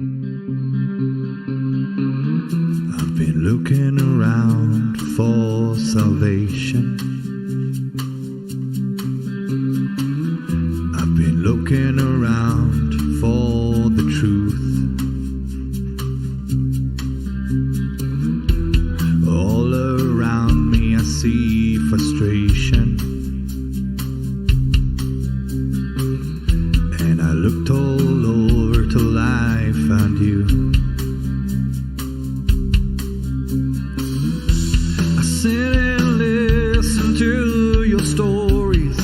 I've been looking around for salvation. I've been looking around for the truth. All around me I see frustration, and I looked all over till I found you. I sit and listen to your stories,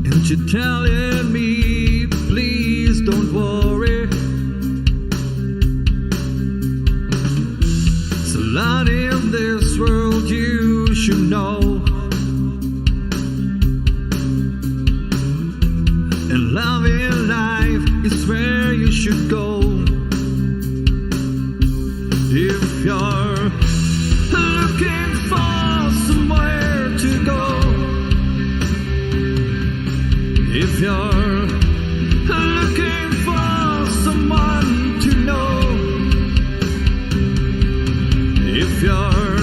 and you're telling me, please don't worry. It's a lot in this world you should know, and love in life is where you should go. If you're looking for somewhere to go, if you're looking for someone to know, if you're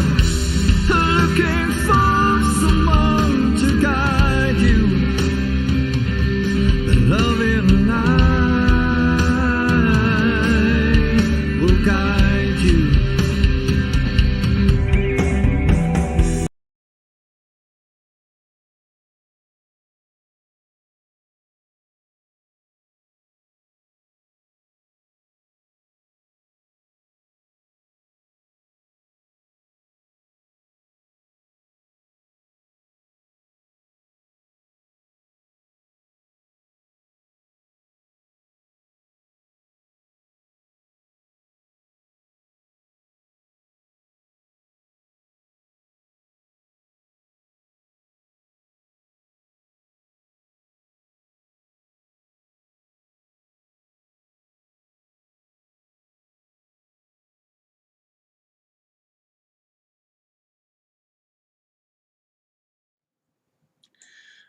looking for someone to guide you, then love in life will guide you.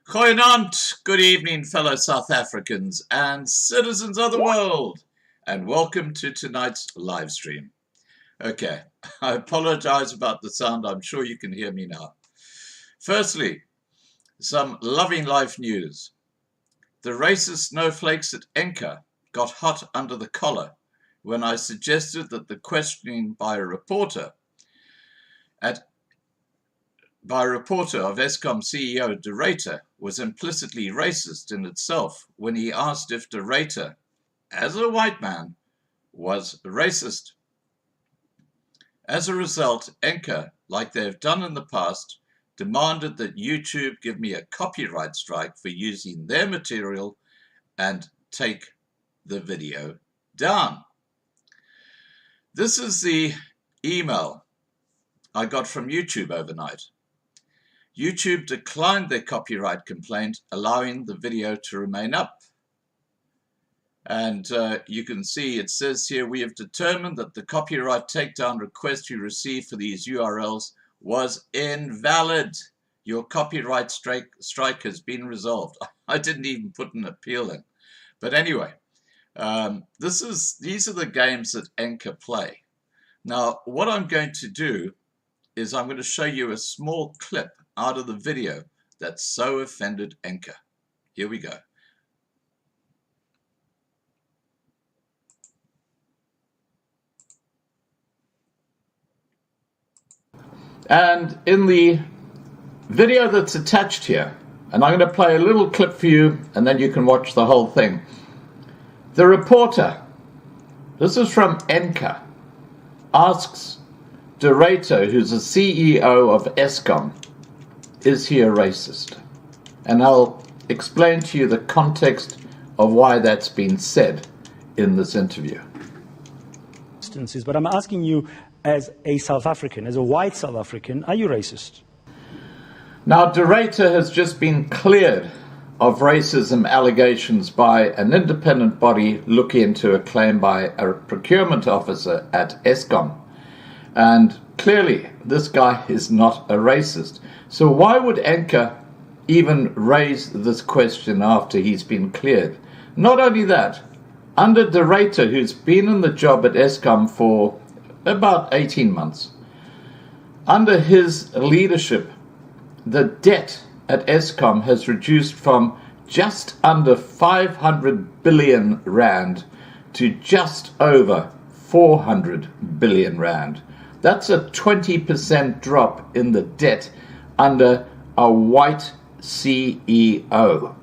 Goeienaand, good evening, fellow South Africans and citizens of the world, and welcome to tonight's live stream. Okay, I apologize about the sound. I'm sure you can hear me now. Firstly, some loving life news. The racist snowflakes at Enka got hot under the collar when I suggested that the questioning by a reporter of Eskom CEO De Ruyter was implicitly racist in itself when he asked if De Ruyter, as a white man, was racist. As a result, Enka, like they've done in the past, demanded that YouTube give me a copyright strike for using their material and take the video down. This is the email I got from YouTube overnight. YouTube declined their copyright complaint, allowing the video to remain up. And you can see it says here, we have determined that the copyright takedown request you received for these URLs was invalid. Your copyright strike has been resolved. I didn't even put an appeal in. But anyway, these are the games that Enka play. Now, what I'm going to do is I'm going to show you a small clip out of the video that so offended Enka. Here we go. And in the video that's attached here, and I'm going to play a little clip for you, and then you can watch the whole thing. The reporter, this is from Enka, asks De Ruyter, who's the CEO of Eskom, is he a racist? And I'll explain to you the context of why that's been said in this interview. But I'm asking you, as a South African, as a white South African, are you racist? Now, De Ruyter has just been cleared of racism allegations by an independent body looking into a claim by a procurement officer at Eskom. And clearly, this guy is not a racist. So why would Enka even raise this question after he's been cleared? Not only that, under De Ruyter, who's been in the job at Eskom for about 18 months, under his leadership, the debt at Eskom has reduced from just under 500 billion rand to just over 400 billion rand. That's a 20% drop in the debt under a white CEO.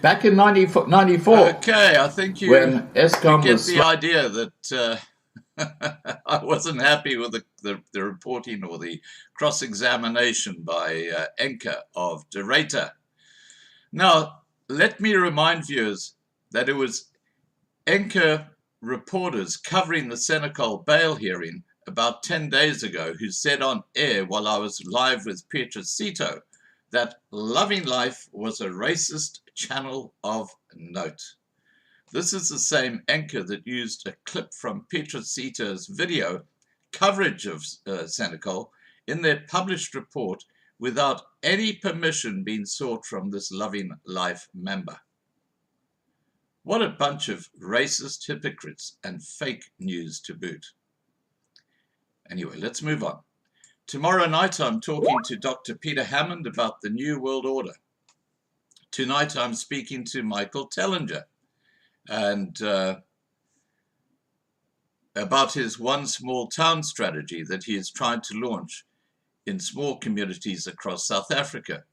Back in 94. Okay, I think you when Eskom get was the idea that I wasn't happy with the reporting or the cross-examination by Enke of De Ruyter. Now, let me remind viewers that it was Enke reporters covering the Senekal bail hearing about 10 days ago who said on air while I was live with Petrus Sito that Loving Life was a racist channel of note. This is the same Enke that used a clip from Petrus Sito's video coverage of Senekal in their published report without any permission being sought from this Loving Life member. What a bunch of racist hypocrites and fake news to boot. Anyway, let's move on. Tomorrow night I'm talking to Dr. Peter Hammond about the New World Order. Tonight I'm speaking to Michael Tellinger and about his one small town strategy that he is trying to launch in small communities across South Africa.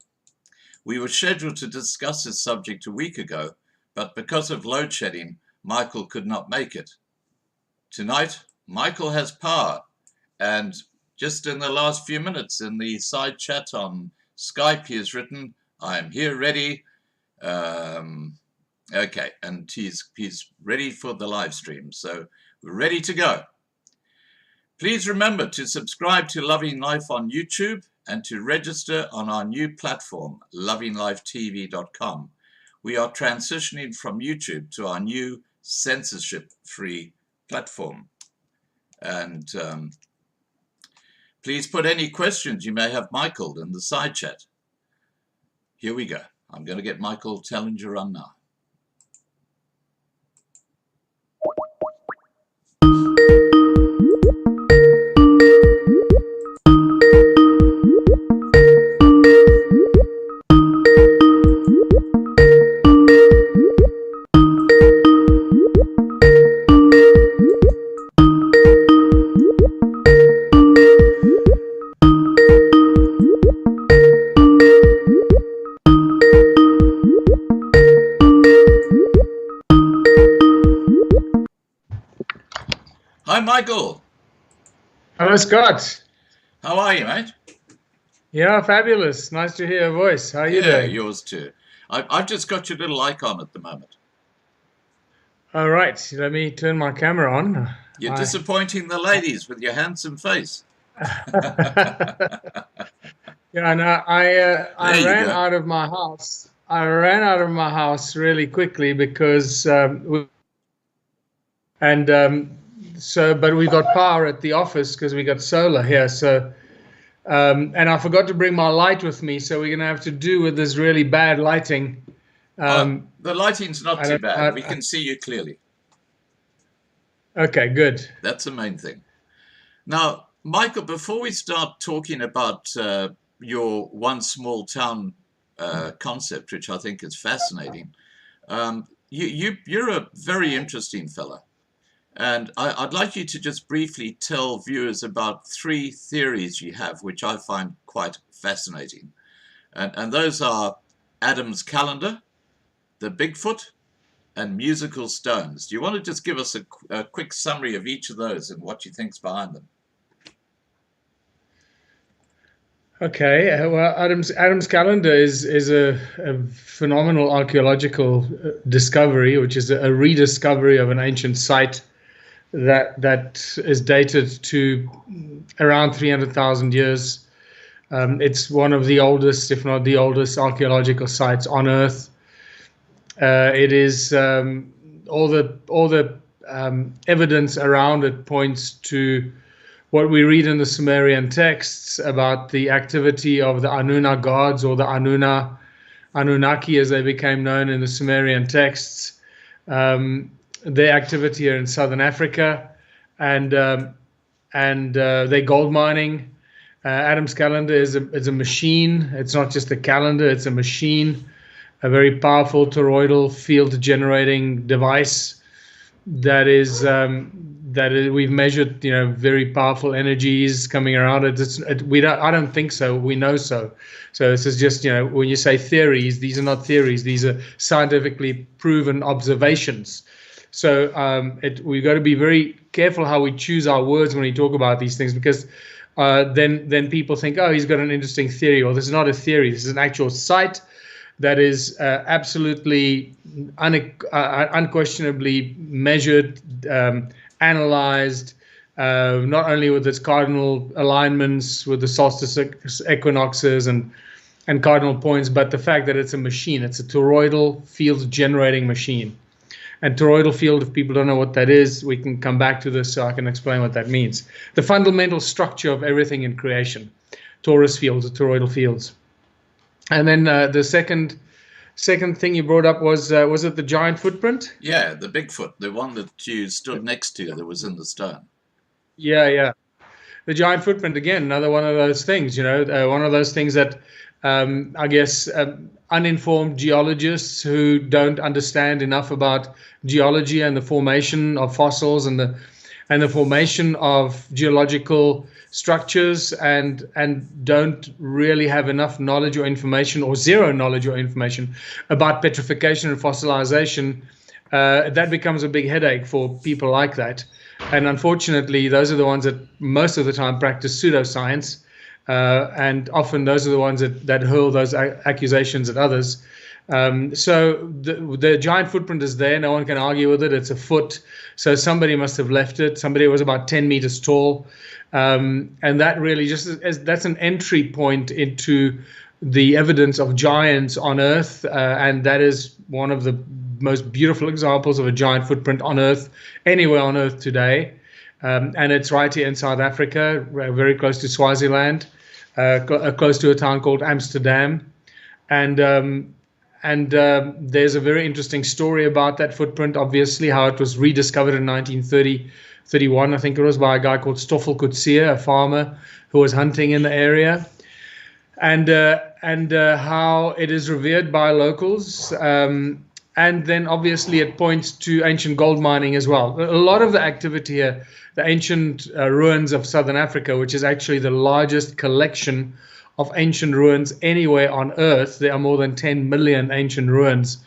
We were scheduled to discuss this subject a week ago, but because of load shedding, Michael could not make it. Tonight, Michael has power, and just in the last few minutes in the side chat on Skype, he has written, "I am here ready." Okay, and he's ready for the live stream, so we're ready to go. Please remember to subscribe to Loving Life on YouTube and to register on our new platform, lovinglifetv.com. We are transitioning from YouTube to our new censorship-free platform. And please put any questions you may have Michael in the side chat. Here we go. I'm going to get Michael Tellinger on now. Hi, Michael. Hello, Scott. How are you, mate? Yeah, fabulous. Nice to hear your voice. How are you doing? Yours too. I've just got your little icon at the moment. All right, let me turn my camera on. You're disappointing the ladies with your handsome face. Yeah, no, I ran out of my house. I ran out of my house really quickly because but we got power at the office because we got solar here. So and I forgot to bring my light with me, so we're gonna have to do with this really bad lighting. The lighting's not too bad. We can see you clearly. Okay, good. That's the main thing. Now, Michael, before we start talking about your one small town concept, which I think is fascinating, you're a very interesting fella. And I'd like you to just briefly tell viewers about 3 theories you have, which I find quite fascinating. And those are Adam's calendar, the Bigfoot, and musical stones. Do you want to just give us a quick summary of each of those and what you think's behind them? Okay, well, Adam's calendar is a phenomenal archaeological discovery, which is a rediscovery of an ancient site that is dated to around 300,000 years. It's one of the oldest, if not the oldest, archaeological sites on Earth. It is all the evidence around it points to what we read in the Sumerian texts about the activity of the Anuna gods, or the Anunnaki as they became known in the Sumerian texts. their activity here in southern Africa, and their gold mining. Adam's calendar is a machine. It's not just a calendar; it's a machine, a very powerful toroidal field generating device that is we've measured, very powerful energies coming around it. I don't think so. We know so. So this is just, when you say theories, these are not theories. These are scientifically proven observations. So we've got to be very careful how we choose our words when we talk about these things, because then people think, oh, he's got an interesting theory. Or this is not a theory. This is an actual site that is absolutely unquestionably measured, analyzed, not only with its cardinal alignments with the solstice equinoxes and cardinal points, but the fact that it's a machine. It's a toroidal field generating machine. And toroidal field, if people don't know what that is, we can come back to this so I can explain what that means. The fundamental structure of everything in creation, torus fields, toroidal fields. And then the second thing you brought up was it the giant footprint? Yeah, the Bigfoot, the one that you stood next to that was in the stone. Yeah. The giant footprint, again, another one of those things, one of those things that I guess uninformed geologists who don't understand enough about geology and the formation of fossils and the formation of geological structures and don't really have enough knowledge or information, or zero knowledge or information about petrification and fossilization, that becomes a big headache for people like that. And unfortunately, those are the ones that most of the time practice pseudoscience, and often those are the ones that hurl those accusations at others. So the giant footprint is there. No one can argue with it. It's a foot. So somebody must have left it. Somebody was about 10 meters tall. And that really that's an entry point into the evidence of giants on Earth. And that is one of the most beautiful examples of a giant footprint on Earth, anywhere on Earth today. And it's right here in South Africa, very close to Swaziland, close to a town called Amsterdam. And there's a very interesting story about that footprint, obviously, how it was rediscovered in 1931, I think it was, by a guy called Stoffel Coetzee, a farmer who was hunting in the area. And how it is revered by locals. And then obviously it points to ancient gold mining as well. A lot of the activity here, the ancient ruins of Southern Africa, which is actually the largest collection of ancient ruins anywhere on Earth. There are more than 10 million ancient ruins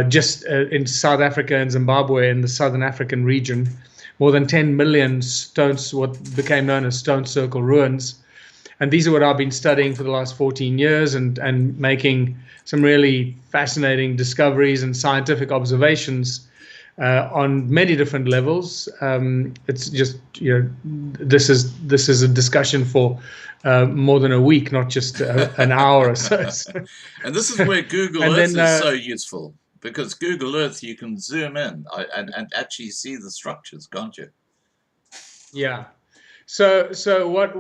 just in South Africa and Zimbabwe, in the Southern African region. More than 10 million stones, what became known as stone circle ruins. And these are what I've been studying for the last 14 years and making some really fascinating discoveries and scientific observations on many different levels. It's just, this is a discussion for more than a week, not just an hour or so. And this is where Google Earth is so useful, because Google Earth, you can zoom in and actually see the structures, can't you? Yeah. So what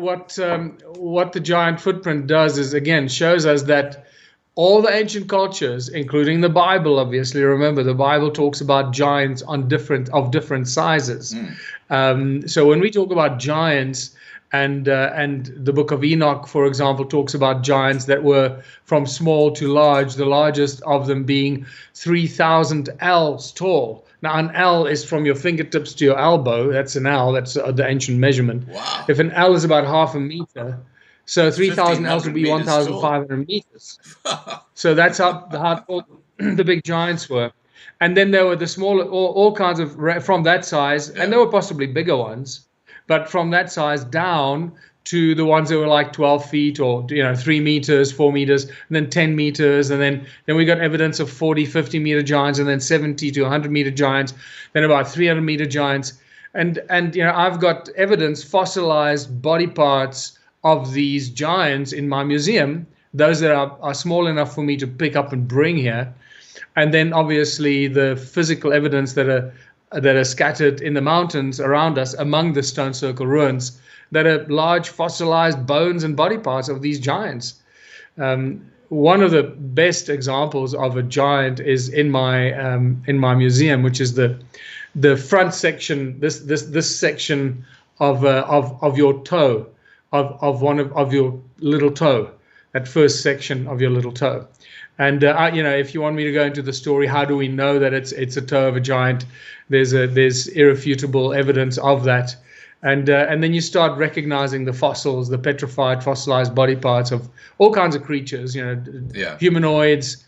the giant footprint does is, again, shows us that all the ancient cultures, including the Bible, obviously, remember the Bible talks about giants of different sizes. So when we talk about giants, and the Book of Enoch, for example, talks about giants that were from small to large, the largest of them being 3,000 ells tall. Now, an ell is from your fingertips to your elbow. That's an ell. That's the ancient measurement. Wow. If an ell is about half a meter, so 3,000 ells would be 1,500 meters. So that's how tall the big giants were. And then there were the smaller, all kinds of, from that size, and there were possibly bigger ones, but from that size down to the ones that were like 12 feet or 3 meters, 4 meters, and then 10 meters, and then we got evidence of 40, 50 meter giants, and then 70 to 100 meter giants, then about 300 meter giants, and I've got evidence, fossilized body parts of these giants in my museum, those that are small enough for me to pick up and bring here, and then obviously the physical evidence that are scattered in the mountains around us among the stone circle ruins, that are large fossilized bones and body parts of these giants. one of the best examples of a giant is in my museum, which is the front section. This section of your toe, of one of your little toe, that first section of your little toe. And if you want me to go into the story, how do we know that it's a toe of a giant? There's irrefutable evidence of that. And then you start recognizing the fossils, the petrified, fossilized body parts of all kinds of creatures, humanoids,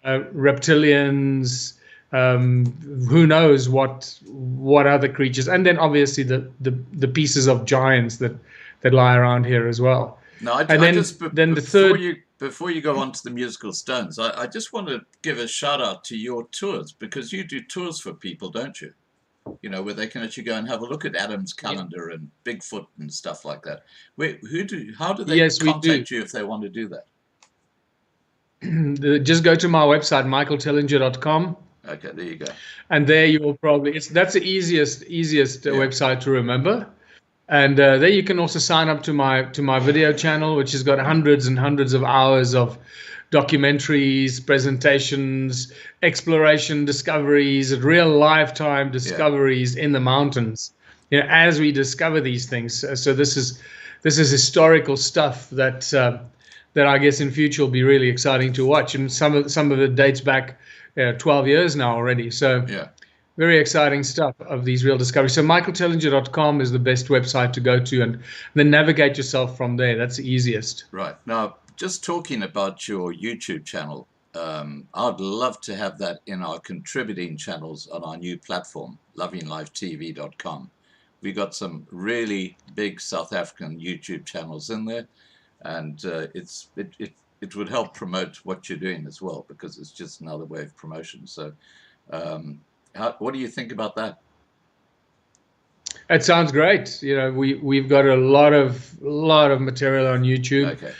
reptilians, who knows what other creatures, and then obviously the pieces of giants that lie around here as well. No, before you go on to the musical stones, I just want to give a shout out to your tours, because you do tours for people, don't you? Where they can actually go and have a look at Adam's calendar and Bigfoot and stuff like that. How do they contact you if they want to do that? Just go to my website, michaeltellinger.com. Okay, there you go. And there you will that's the easiest website to remember. And there you can also sign up to my video channel, which has got hundreds and hundreds of hours of documentaries, presentations, exploration, discoveries, real lifetime discoveries in the mountains. As we discover these things. So this is historical stuff that I guess in future will be really exciting to watch. And some of it dates back 12 years now already. So very exciting stuff of these real discoveries. So michaeltellinger.com is the best website to go to, and then navigate yourself from there. That's the easiest. Right. Now, just talking about your YouTube channel, I'd love to have that in our contributing channels on our new platform, lovinglifetv.com. We got some really big South African YouTube channels in there, and it would help promote what you're doing as well, because it's just another way of promotion. So what do you think about that? It sounds great. We've got a lot of material on YouTube. Okay.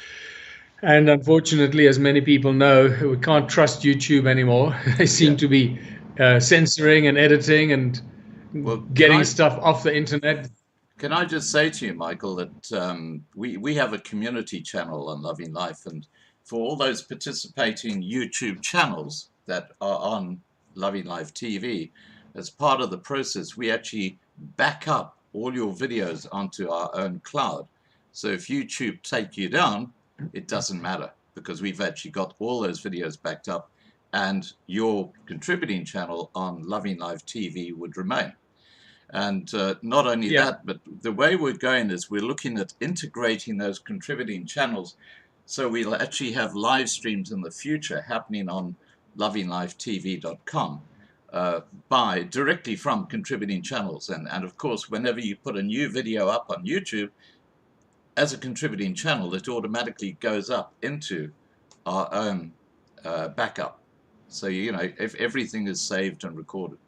And unfortunately, as many people know, we can't trust YouTube anymore. They seem to be censoring and editing and getting stuff off the internet. Can I just say to you, Michael, that we have a community channel on Loving Life, and for all those participating YouTube channels that are on Loving Life TV, as part of the process, we actually back up all your videos onto our own cloud. So if YouTube take you down, it doesn't matter, because we've actually got all those videos backed up, and your contributing channel on Loving Life TV would remain. And not only that, but the way we're going is we're looking at integrating those contributing channels, so we'll actually have live streams in the future happening on lovinglifetv.com directly from contributing channels. And of course, whenever you put a new video up on YouTube as a contributing channel, it automatically goes up into our own backup. So, if everything is saved and recorded.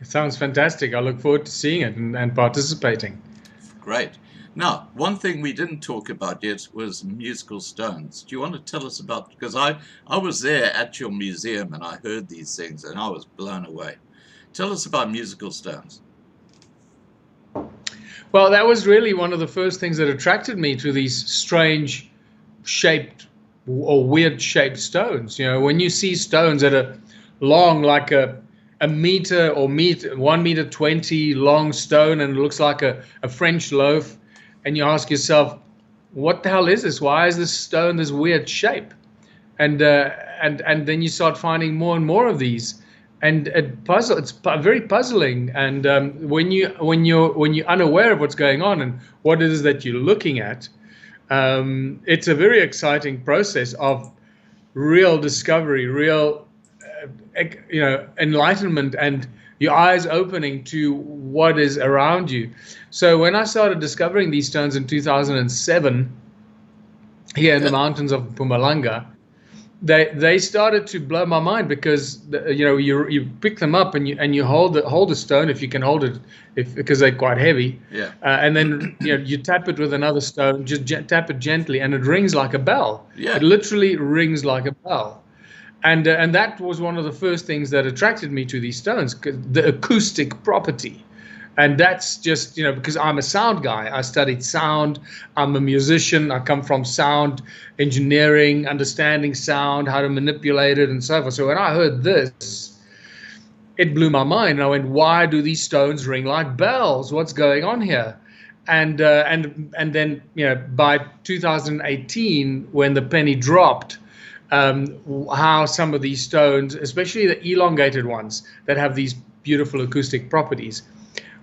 It sounds fantastic. I look forward to seeing it and participating. Great. Now, one thing we didn't talk about yet was musical stones. Do you want to tell us about, because I was there at your museum and I heard these things and I was blown away. Tell us about musical stones. Well, that was really one of the first things that attracted me to these strange shaped or weird shaped stones. When you see stones that are long, like a meter or 1 meter 20 long stone, and it looks like a French loaf, and you ask yourself, what the hell is this? Why is this stone this weird shape? And then you start finding more and more of these. And it's very puzzling. And when you're unaware of what's going on and what it is that you're looking at, it's a very exciting process of real discovery, real enlightenment, and your eyes opening to what is around you. So when I started discovering these stones in 2007 here in the mountains of Mpumalanga, they started to blow my mind, because you pick them up and you hold the stone, if you can hold it, because they're quite heavy. Yeah. And then you tap it with another stone, just tap it gently, and it rings like a bell. Yeah. It literally rings like a bell. And that was one of the first things that attracted me to these stones, the acoustic property. And that's just, because I'm a sound guy. I studied sound. I'm a musician. I come from sound engineering, understanding sound, how to manipulate it and so forth. So when I heard this, it blew my mind. And I went, why do these stones ring like bells? What's going on here? And then, by 2018, when the penny dropped, how some of these stones, especially the elongated ones that have these beautiful acoustic properties,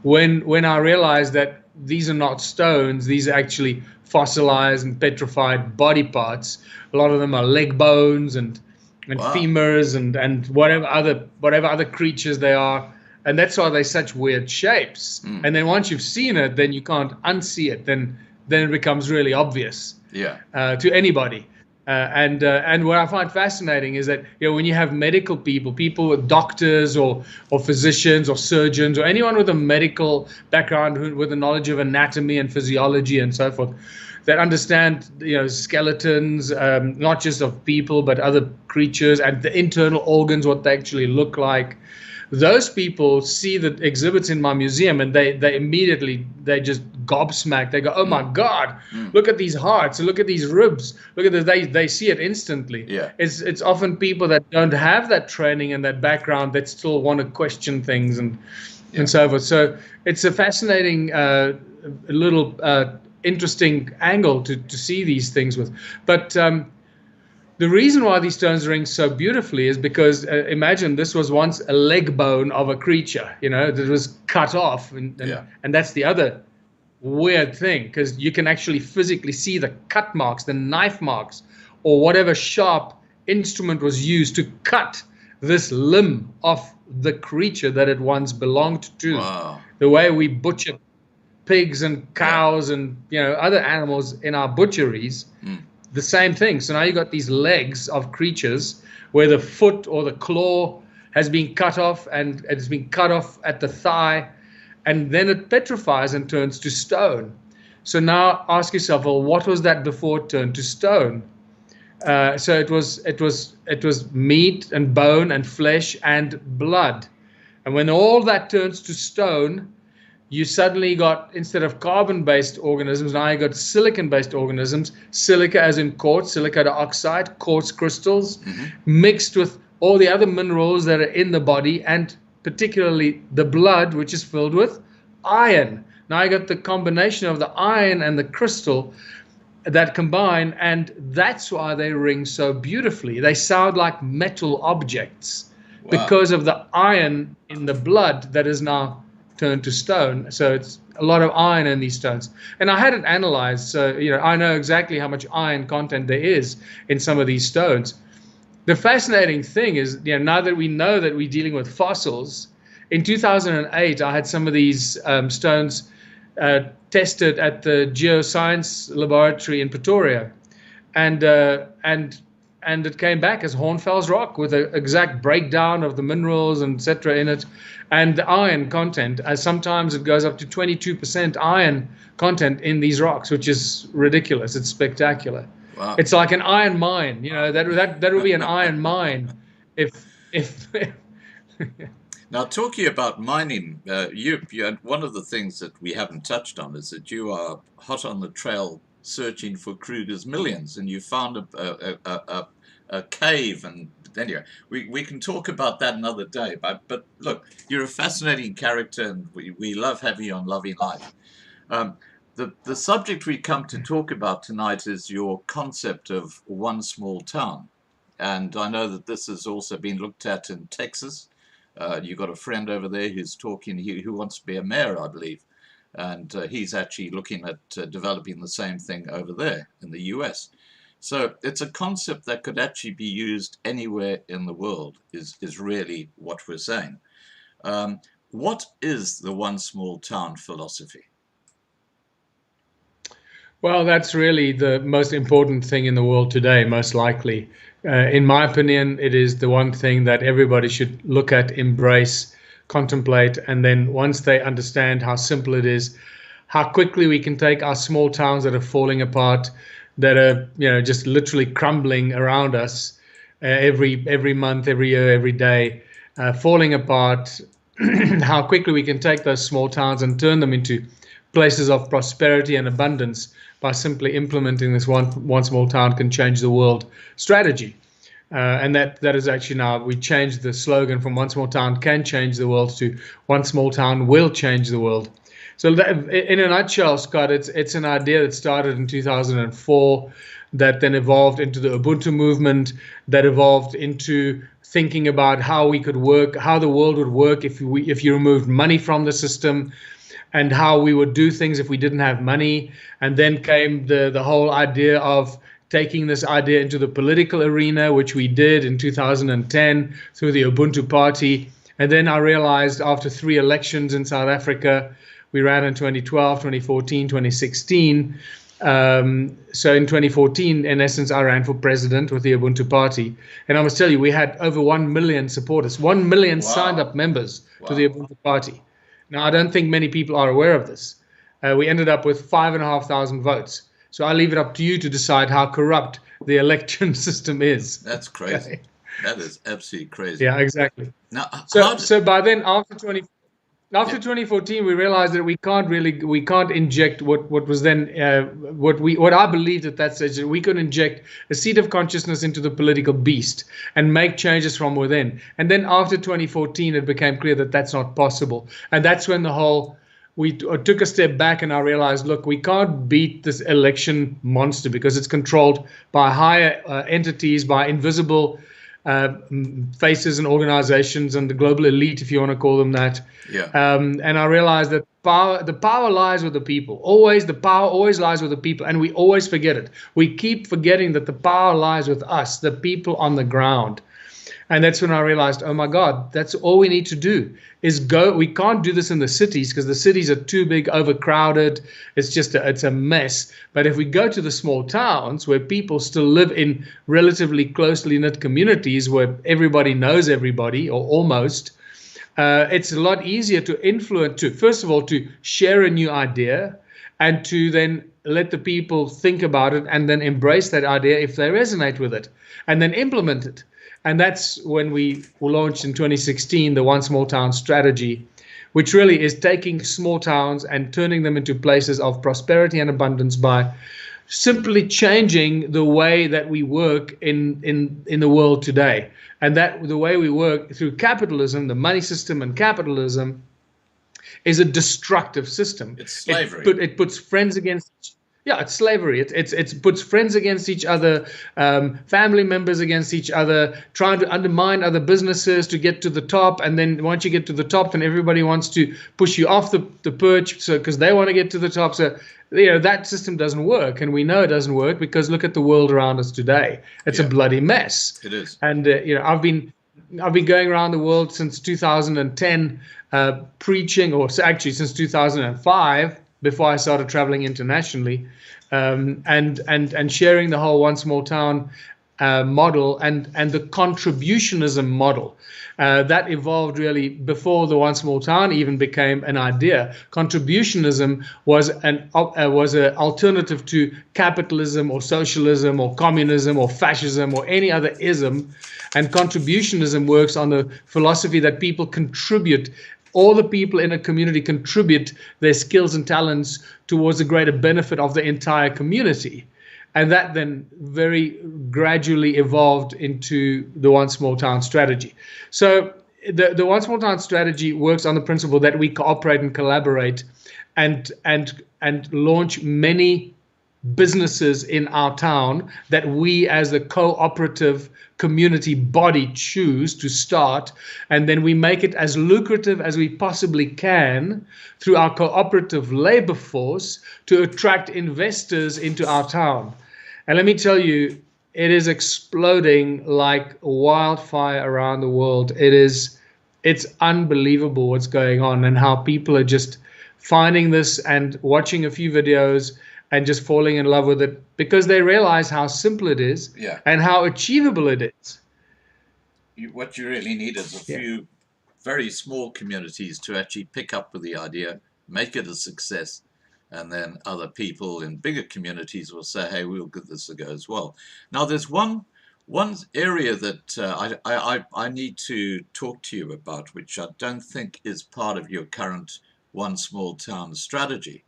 when I realized that these are not stones, these are actually fossilized and petrified body parts. A lot of them are leg bones and Wow. femurs and whatever other creatures they are. And that's why they're such weird shapes. And then once you've seen it, then you can't unsee it. Then it becomes really obvious to anybody. And what I find fascinating is that when you have medical people with doctors or physicians or surgeons or anyone with a medical background with a knowledge of anatomy and physiology and so forth, that understand skeletons, not just of people but other creatures, and the internal organs, what they actually look like. Those people see the exhibits in my museum and they immediately just gobsmacked. They go, oh my God, look at these hearts, look at these ribs, look at this. They see it instantly. Yeah. It's often people that don't have that training and that background that still want to question things and so forth. So it's a fascinating little interesting angle to see these things with. But the reason why these stones ring so beautifully is because imagine this was once a leg bone of a creature, that was cut off. And that's the other weird thing, because you can actually physically see the cut marks, the knife marks, or whatever sharp instrument was used to cut this limb off the creature that it once belonged to. Wow. The way we butcher pigs and cows and other animals in our butcheries. The same thing. So now you got these legs of creatures where the foot or the claw has been cut off, and it's been cut off at the thigh, and then it petrifies and turns to stone. So now ask yourself, well, what was that before it turned to stone? So it was meat and bone and flesh and blood. And when all that turns to stone, you suddenly got, instead of carbon-based organisms, now you got silicon-based organisms, silica as in quartz, silica dioxide, quartz crystals, mixed with all the other minerals that are in the body, and particularly the blood, which is filled with iron. Now you got the combination of the iron and the crystal that combine, and that's why they ring so beautifully. They sound like metal objects because of the iron in the blood that is now turned to stone. So it's a lot of iron in these stones. And I had it analyzed, so I know exactly how much iron content there is in some of these stones. The fascinating thing is, now that we know that we're dealing with fossils, in 2008 I had some of these stones tested at the Geoscience Laboratory in Pretoria, and it came back as Hornfels rock with an exact breakdown of the minerals and etc. in it, and the iron content. As sometimes it goes up to 22% iron content in these rocks, which is ridiculous. It's spectacular. Wow. It's like an iron mine. That would be an iron mine if. Now, talking about mining, you one of the things that we haven't touched on is that you are hot on the trail searching for Kruger's millions, and you found a cave. And anyway, we can talk about that another day. But look, you're a fascinating character, and we love having you on Loving Life. The subject we come to talk about tonight is your concept of one small town, and I know that this has also been looked at in Texas. You've got a friend over there who's talking, who wants to be a mayor, I believe. And he's actually looking at developing the same thing over there in the US. So it's a concept that could actually be used anywhere in the world, is really what we're saying. What is the one small town philosophy? Well, that's really the most important thing in the world today, most likely. In my opinion, it is the one thing that everybody should look at, embrace, contemplate, and then once they understand how simple it is, how quickly we can take our small towns that are falling apart, that are just literally crumbling around us every month, every year, every day, falling apart, how quickly we can take those small towns and turn them into places of prosperity and abundance by simply implementing this one small town can change the world strategy. And that is actually now, we changed the slogan from one small town can change the world to one small town will change the world. So that, in a nutshell, Scott, it's an idea that started in 2004 that then evolved into the Ubuntu movement, that evolved into thinking about how we could work, how the world would work if you removed money from the system, and how we would do things if we didn't have money. And then came the whole idea of taking this idea into the political arena, which we did in 2010 through the Ubuntu Party. And then I realized after 3 elections in South Africa, we ran in 2012, 2014, 2016. So in 2014, in essence, I ran for president with the Ubuntu Party. And I must tell you, we had over 1 million supporters, 1 million signed up members to the Ubuntu Party. Now, I don't think many people are aware of this. We ended up with 5,500 votes. So I leave it up to you to decide how corrupt the election system is. That's crazy. Okay. That is absolutely crazy. Yeah, exactly. Now, So by then, after 2014, we realized that we can't inject what was then what I believed at that stage, that we could inject a seed of consciousness into the political beast and make changes from within. And then after 2014, it became clear that that's not possible. And that's when we took a step back, and I realized, look, we can't beat this election monster because it's controlled by higher entities, by invisible faces and organizations and the global elite, if you want to call them that. Yeah. And I realized that the power lies with the people. The power always lies with the people, and we always forget it. We keep forgetting that the power lies with us, the people on the ground. And that's when I realized, oh my God, that's all we need to do is go. We can't do this in the cities because the cities are too big, overcrowded. It's a mess. But if we go to the small towns where people still live in relatively closely knit communities where everybody knows everybody or almost, it's a lot easier to influence, first of all, to share a new idea and to then let the people think about it and then embrace that idea if they resonate with it and then implement it. And that's when we launched in 2016 the One Small Town strategy, which really is taking small towns and turning them into places of prosperity and abundance by simply changing the way that we work in the world today. And that the way we work through capitalism, the money system and capitalism, is a destructive system. It's slavery. It puts friends against. Yeah, it's slavery. It puts friends against each other, family members against each other, trying to undermine other businesses to get to the top. And then once you get to the top, then everybody wants to push you off the perch, so because they want to get to the top. So that system doesn't work, and we know it doesn't work because look at the world around us today. It's a bloody mess. It is. And I've been going around the world since 2010, preaching, or actually since 2005. Before I started traveling internationally, and sharing the whole One Small Town model and the contributionism model that evolved really before the One Small Town even became an idea. Contributionism was an alternative to capitalism or socialism or communism or fascism or any other ism, and contributionism works on the philosophy that people contribute. All the people in a community contribute their skills and talents towards the greater benefit of the entire community. And that then very gradually evolved into the One Small Town strategy. So the One Small Town strategy works on the principle that we cooperate and collaborate and launch many businesses in our town that we as a cooperative community body choose to start, and then we make it as lucrative as we possibly can through our cooperative labor force to attract investors into our town. And let me tell you, it is exploding like wildfire around the world. It's unbelievable what's going on and how people are just finding this and watching a few videos and just falling in love with it because they realize how simple it is and how achievable it is. What you really need is a few very small communities to actually pick up with the idea, make it a success, and then other people in bigger communities will say, hey, we'll give this a go as well. Now, there's one One area that I need to talk to you about, which I don't think is part of your current one small town strategy,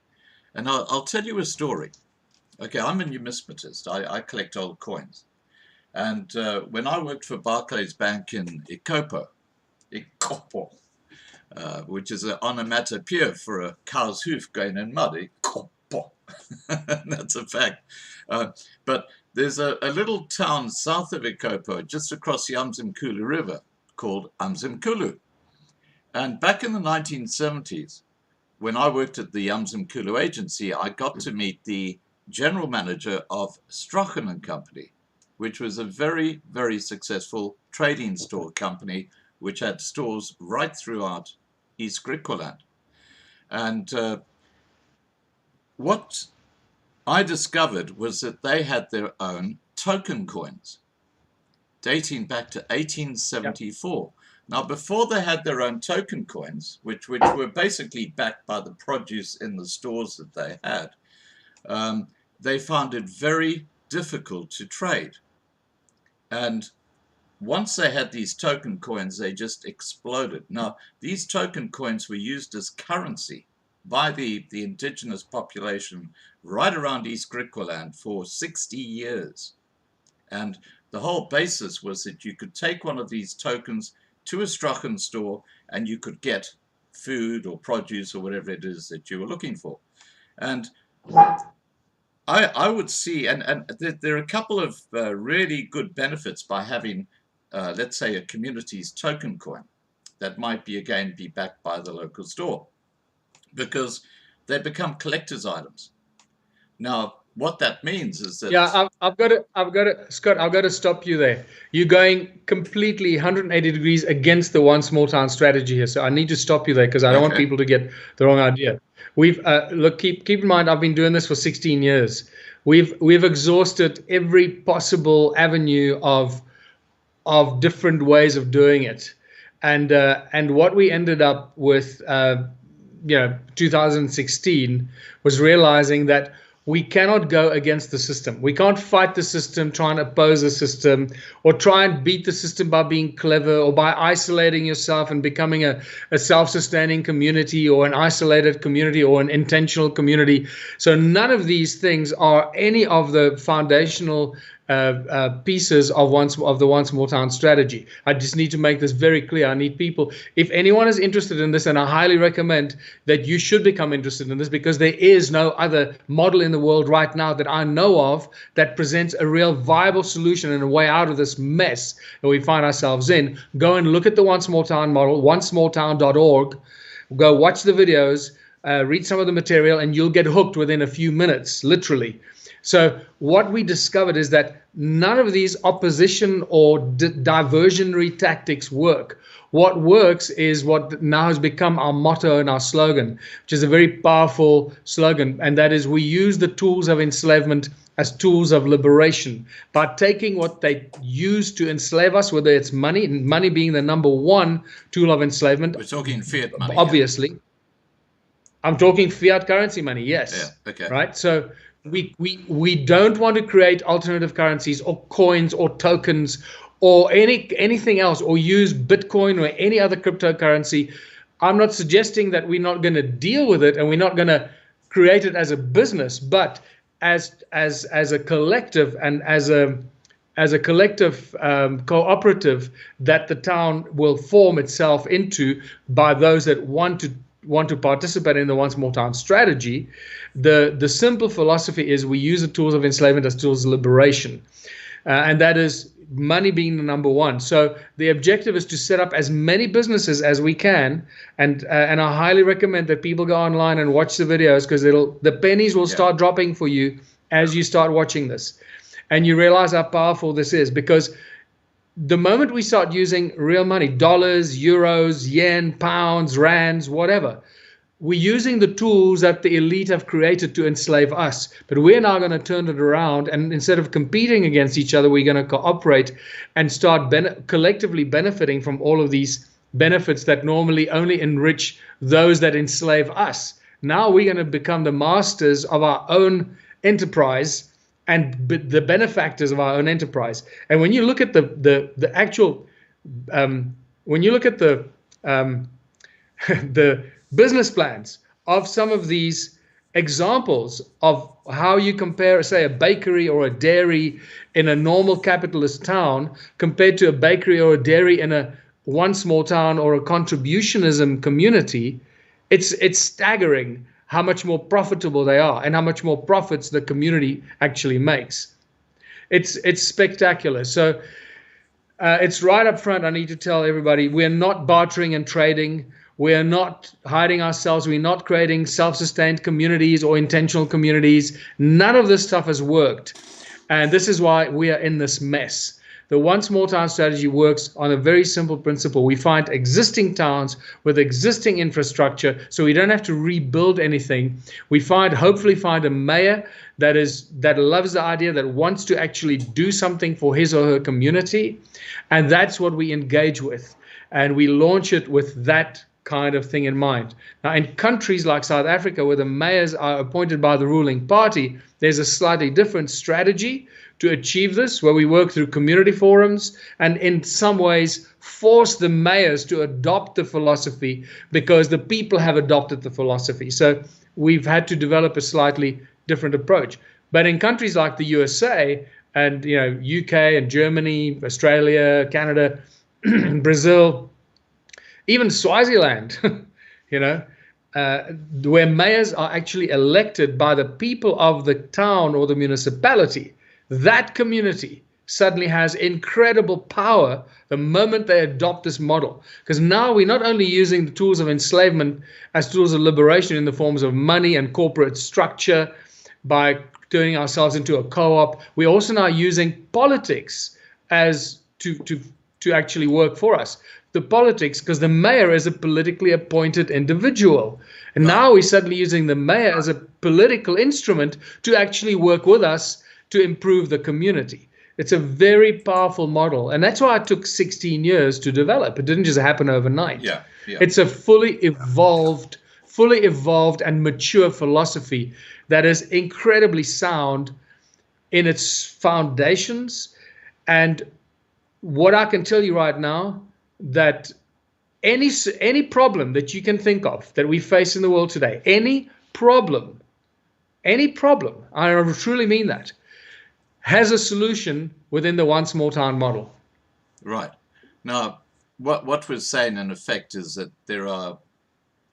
and I'll tell you a story. Okay, I'm a numismatist. I collect old coins. And when I worked for Barclays Bank in Ikopo, which is an onomatopoeia for a cow's hoof going in mud, Ikopo. That's a fact. But there's a little town south of Ikopo, just across the Umzimkulu River, called Umzimkulu. And back in the 1970s, when I worked at the Umzimkulu agency, I got to meet the general manager of Strachan and Company, which was a very, very successful trading store company, which had stores right throughout East Griqualand. And what I discovered was that they had their own token coins dating back to 1874. Now, before they had their own token coins, which were basically backed by the produce in the stores that they had, they found it very difficult to trade. And once they had these token coins, they just exploded. Now, these token coins were used as currency by the indigenous population right around East Griqualand for 60 years. And the whole basis was that you could take one of these tokens to a Strachan store and you could get food or produce or whatever it is that you were looking for. And I would see, and there are a couple of really good benefits by having, let's say, a community's token coin that might be backed by the local store, because they become collector's items. Now, what that means is that I've got to, Scott, I've got to stop you there. You're going completely 180 degrees against the one small town strategy here. So I need to stop you there because I don't want people to get the wrong idea. We've look, keep in mind, I've been doing this for 16 years. We've exhausted every possible avenue of different ways of doing it, and what we ended up with, 2016, was realizing that we cannot go against the system. We can't fight the system, try and oppose the system, or try and beat the system by being clever or by isolating yourself and becoming a self-sustaining community or an isolated community or an intentional community. So none of these things are any of the foundational pieces of the one small town strategy. I just need to make this very clear. I need people, if anyone is interested in this, and I highly recommend that you should become interested in this, because there is no other model in the world right now that I know of that presents a real viable solution and a way out of this mess that we find ourselves in. Go and look at the one small town model, onesmalltown.org. Go watch the videos, read some of the material, and you'll get hooked within a few minutes, literally. So what we discovered is that none of these opposition or diversionary tactics work. What works is what now has become our motto and our slogan, which is a very powerful slogan, and that is, we use the tools of enslavement as tools of liberation. By taking what they use to enslave us, whether it's money, and money being the number one tool of enslavement. We're talking fiat money. Obviously. Yeah. I'm talking fiat currency money, yes. Yeah, okay. Right? So we don't want to create alternative currencies or coins or tokens or anything else, or use Bitcoin or any other cryptocurrency. I'm not suggesting that we're not going to deal with it and we're not going to create it as a business, but as a collective and as a collective cooperative that the town will form itself into by those that want to participate in the one small town strategy. The simple philosophy is we use the tools of enslavement as tools of liberation, and that is money being the number one. So the objective is to set up as many businesses as we can, and I highly recommend that people go online and watch the videos, because the pennies will start dropping for you as you start watching this, and you realize how powerful this is. Because the moment we start using real money, dollars, euros, yen, pounds, rands, whatever, we're using the tools that the elite have created to enslave us. But we're now going to turn it around, and instead of competing against each other, we're going to cooperate and start collectively benefiting from all of these benefits that normally only enrich those that enslave us. Now we're going to become the masters of our own enterprise, and the benefactors of our own enterprise. And when you look at the actual, when you look at the the business plans of some of these examples of how you compare, say, a bakery or a dairy in a normal capitalist town compared to a bakery or a dairy in a one small town or a contributionism community, it's staggering how much more profitable they are and how much more profits the community actually makes. It's spectacular. So it's right up front. I need to tell everybody, we're not bartering and trading. We're not hiding ourselves. We're not creating self-sustained communities or intentional communities. None of this stuff has worked. And this is why we are in this mess. The one small town strategy works on a very simple principle. We find existing towns with existing infrastructure, so we don't have to rebuild anything. We hopefully find a mayor that loves the idea, that wants to actually do something for his or her community, and that's what we engage with. And we launch it with that kind of thing in mind. Now, in countries like South Africa, where the mayors are appointed by the ruling party, there's a slightly different strategy to achieve this, where we work through community forums and in some ways force the mayors to adopt the philosophy because the people have adopted the philosophy. So we've had to develop a slightly different approach. But in countries like the USA and UK and Germany, Australia, Canada, Brazil, even Swaziland, where mayors are actually elected by the people of the town or the municipality, that community suddenly has incredible power the moment they adopt this model. Because now we're not only using the tools of enslavement as tools of liberation in the forms of money and corporate structure by turning ourselves into a co-op, we're also now using politics as to actually work for us. The politics, because the mayor is a politically appointed individual. And now we're suddenly using the mayor as a political instrument to actually work with us to improve the community. It's a very powerful model. And that's why it took 16 years to develop. It didn't just happen overnight. Yeah. It's a fully evolved and mature philosophy that is incredibly sound in its foundations. And what I can tell you right now, that any problem that you can think of that we face in the world today, any problem, I truly mean that, has a solution within the one small town model. Right. Now, what we're saying in effect is that there are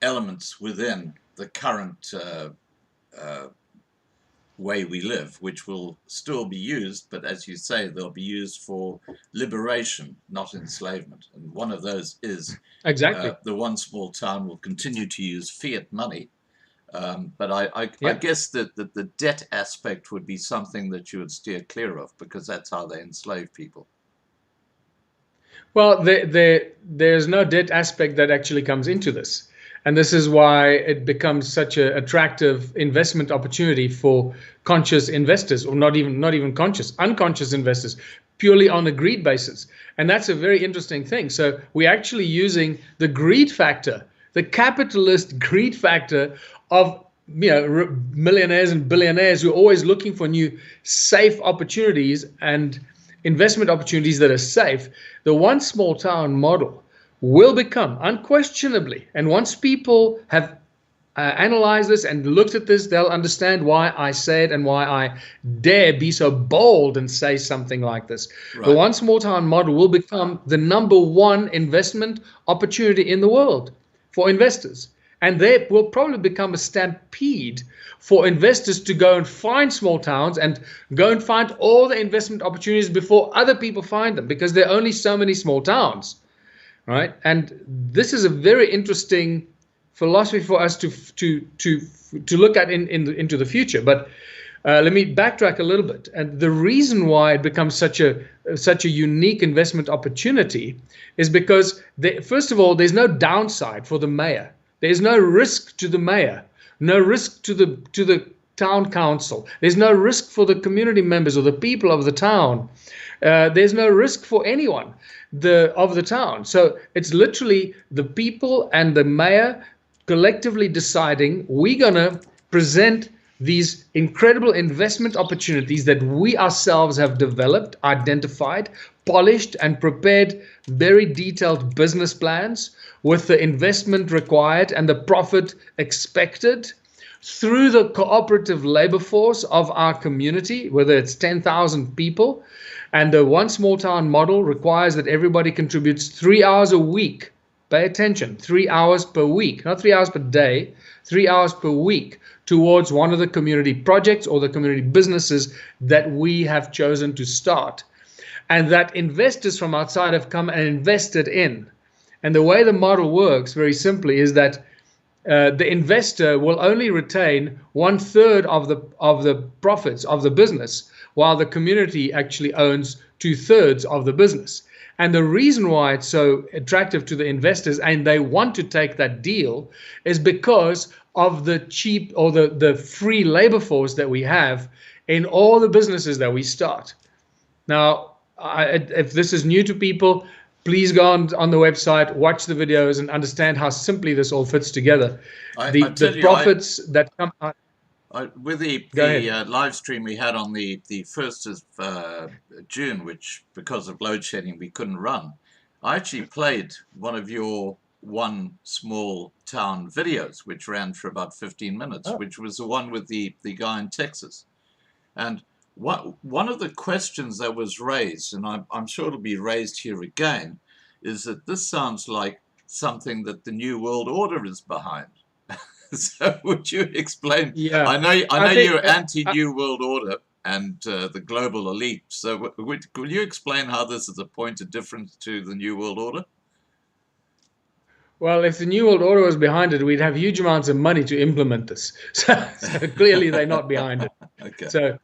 elements within the current way we live which will still be used, but as you say, they'll be used for liberation, not enslavement. And one of those is exactly the one small town will continue to use fiat money. But I guess that the debt aspect would be something that you would steer clear of, because that's how they enslave people. Well, there's no debt aspect that actually comes into this. And this is why it becomes such an attractive investment opportunity for conscious investors, or not even conscious, unconscious investors, purely on a greed basis. And that's a very interesting thing. So we're actually using the greed factor, the capitalist greed factor of millionaires and billionaires who are always looking for new safe opportunities and investment opportunities that are safe. The one small town model will become unquestionably, and once people have analyzed this and looked at this, they'll understand why I say it and why I dare be so bold and say something like this. Right. The one small town model will become the #1 investment opportunity in the world for investors. And there will probably become a stampede for investors to go and find small towns and go and find all the investment opportunities before other people find them, because there are only so many small towns, right? And this is a very interesting philosophy for us to look at into the future. But let me backtrack a little bit. And the reason why it becomes such a unique investment opportunity is because, first of all, there's no downside for the mayor. There's no risk to the mayor, no risk to the town council. There's no risk for the community members or the people of the town. There's no risk for anyone of the town. So it's literally the people and the mayor collectively deciding, we're going to present these incredible investment opportunities that we ourselves have developed, identified, polished, and prepared very detailed business plans with the investment required and the profit expected through the cooperative labor force of our community, whether it's 10,000 people. And the one small town model requires that everybody contributes 3 hours a week. Pay attention, 3 hours per week, not 3 hours per day, 3 hours per week towards one of the community projects or the community businesses that we have chosen to start. And that investors from outside have come and invested in. And the way the model works, very simply, is that the investor will only retain 1/3 of the profits of the business, while the community actually owns 2/3 of the business. And the reason why it's so attractive to the investors and they want to take that deal is because of the cheap or the free labor force that we have in all the businesses that we start. Now, if this is new to people, please go on the website, watch the videos, and understand how simply this all fits together. The profits that come out. With the live stream we had on the 1st of June, which because of load shedding we couldn't run, I actually played one of your one small town videos, which ran for about 15 minutes, which was the one with the guy in Texas. And one of the questions that was raised, and I'm sure it'll be raised here again, is that this sounds like something that the New World Order is behind. So would you explain? Yeah, I know you're anti-New World Order and the global elite. So will you explain how this is a point of difference to the New World Order? Well, if the New World Order was behind it, we'd have huge amounts of money to implement this. So clearly they're not behind it. Okay. So,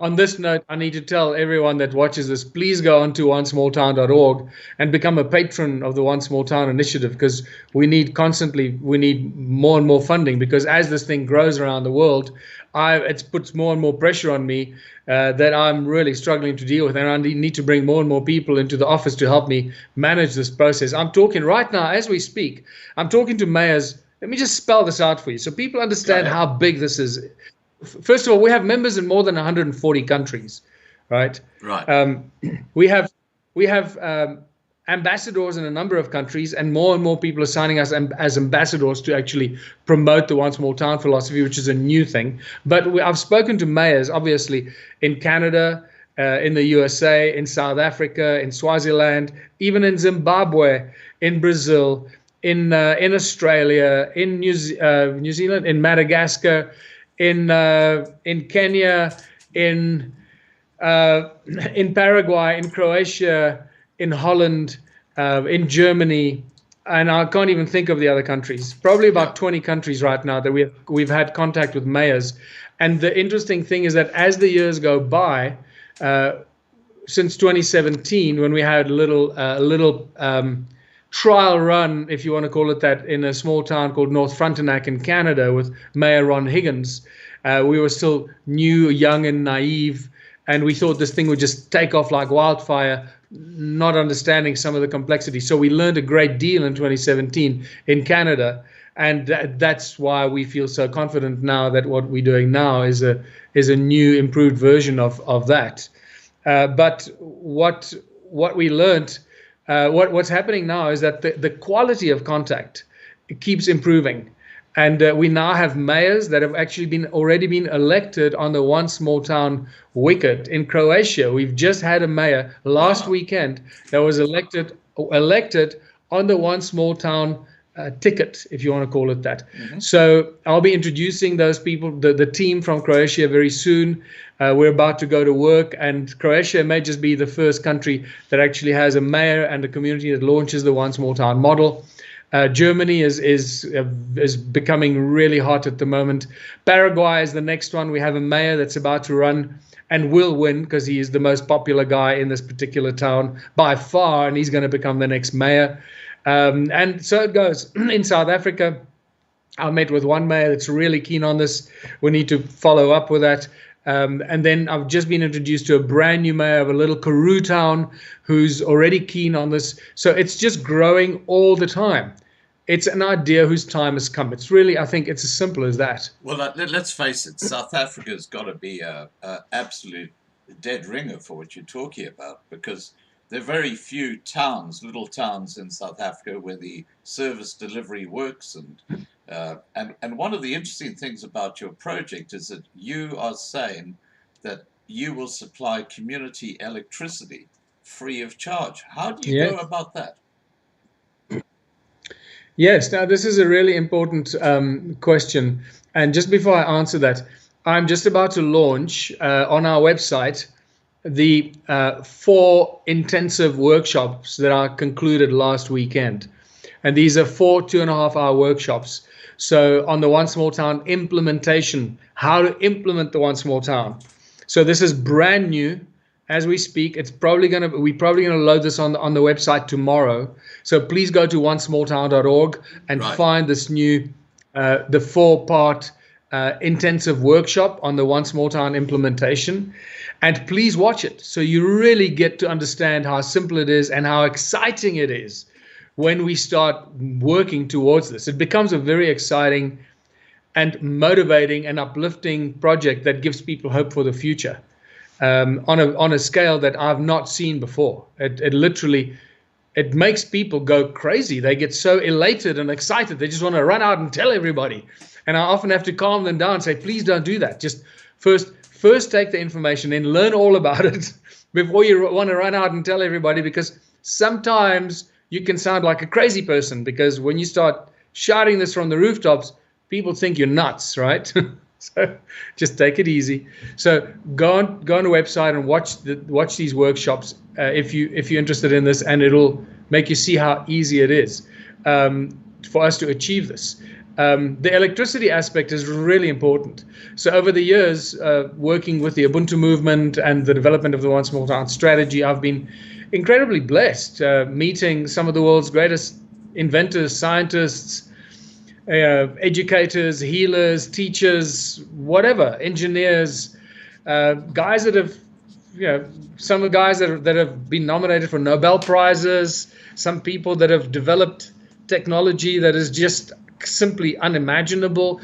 on this note, I need to tell everyone that watches this, please go on to onesmalltown.org and become a patron of the One Small Town initiative, because we need more and more funding, because as this thing grows around the world, it puts more and more pressure on me that I'm really struggling to deal with, and I need to bring more and more people into the office to help me manage this process. I'm talking right now, as we speak, I'm talking to mayors. Let me just spell this out for you so people understand how big this is. First of all, we have members in more than 140 countries, right? Right. We have ambassadors in a number of countries, and more people are signing us as ambassadors to actually promote the One Small Town philosophy, which is a new thing. But I've spoken to mayors, obviously, in Canada, in the USA, in South Africa, in Swaziland, even in Zimbabwe, in Brazil, in Australia, in New Zealand, in Madagascar, in Kenya, in Paraguay, in Croatia, in Holland, in Germany, and I can't even think of the other countries. Probably about 20 countries right now that we've had contact with mayors. And the interesting thing is that as the years go by, since 2017, when we had a little trial run, if you want to call it that, in a small town called North Frontenac in Canada with Mayor Ron Higgins. We were still new, young, and naive, and we thought this thing would just take off like wildfire, not understanding some of the complexity. So we learned a great deal in 2017 in Canada, and that's why we feel so confident now that what we're doing now is a new, improved version of that. But what we learned. What's happening now is that the quality of contact keeps improving, and we now have mayors that have actually already been elected on the One Small Town wicket. In Croatia, we've just had a mayor last weekend that was elected on the One Small Town ticket, if you want to call it that. Mm-hmm. So I'll be introducing those people, the team from Croatia, very soon. We're about to go to work, and Croatia may just be the first country that actually has a mayor and a community that launches the One Small Town model. Germany is becoming really hot at the moment. Paraguay is the next one. We have a mayor that's about to run and will win because he is the most popular guy in this particular town by far, and he's going to become the next mayor. And so it goes. In South Africa, I met with one mayor that's really keen on this. We need to follow up with that. And then I've just been introduced to a brand new mayor of a little Karoo town who's already keen on this. So it's just growing all the time. it's an idea whose time has come. It's really, I think it's as simple as that. Well, let's face it, South Africa's got to be a absolute dead ringer for what you're talking about, because there are very few towns, little towns in South Africa where the service delivery works. And one of the interesting things about your project is that you are saying that you will supply community electricity free of charge. How do you go about that? Yes, now this is a really important question. And just before I answer that, I'm just about to launch on our website the 4 intensive workshops that I concluded last weekend. And these are 4 2.5-hour workshops. So on the One Small Town implementation, how to implement the One Small Town. So this is brand new as we speak. We're probably gonna load this on the website tomorrow. So please go to onesmalltown.org and find this new the 4-part intensive workshop on the One Small Town implementation. And please watch it so you really get to understand how simple it is and how exciting it is when we start working towards this. It becomes a very exciting and motivating and uplifting project that gives people hope for the future on a scale that I've not seen before. It literally makes people go crazy. They get so elated and excited. They just want to run out and tell everybody. And I often have to calm them down and say, please don't do that. Just first take the information and learn all about it before you want to run out and tell everybody, because sometimes you can sound like a crazy person, because when you start shouting this from the rooftops, people think you're nuts, right? So just take it easy. So go on the website and watch these workshops if you're interested in this, and it'll make you see how easy it is for us to achieve this. The electricity aspect is really important. So over the years, working with the Ubuntu movement and the development of the One Small Town strategy, I've been incredibly blessed, meeting some of the world's greatest inventors, scientists, educators, healers, teachers, whatever, engineers, guys that have, some of the guys that have been nominated for Nobel Prizes, some people that have developed technology that is just simply unimaginable,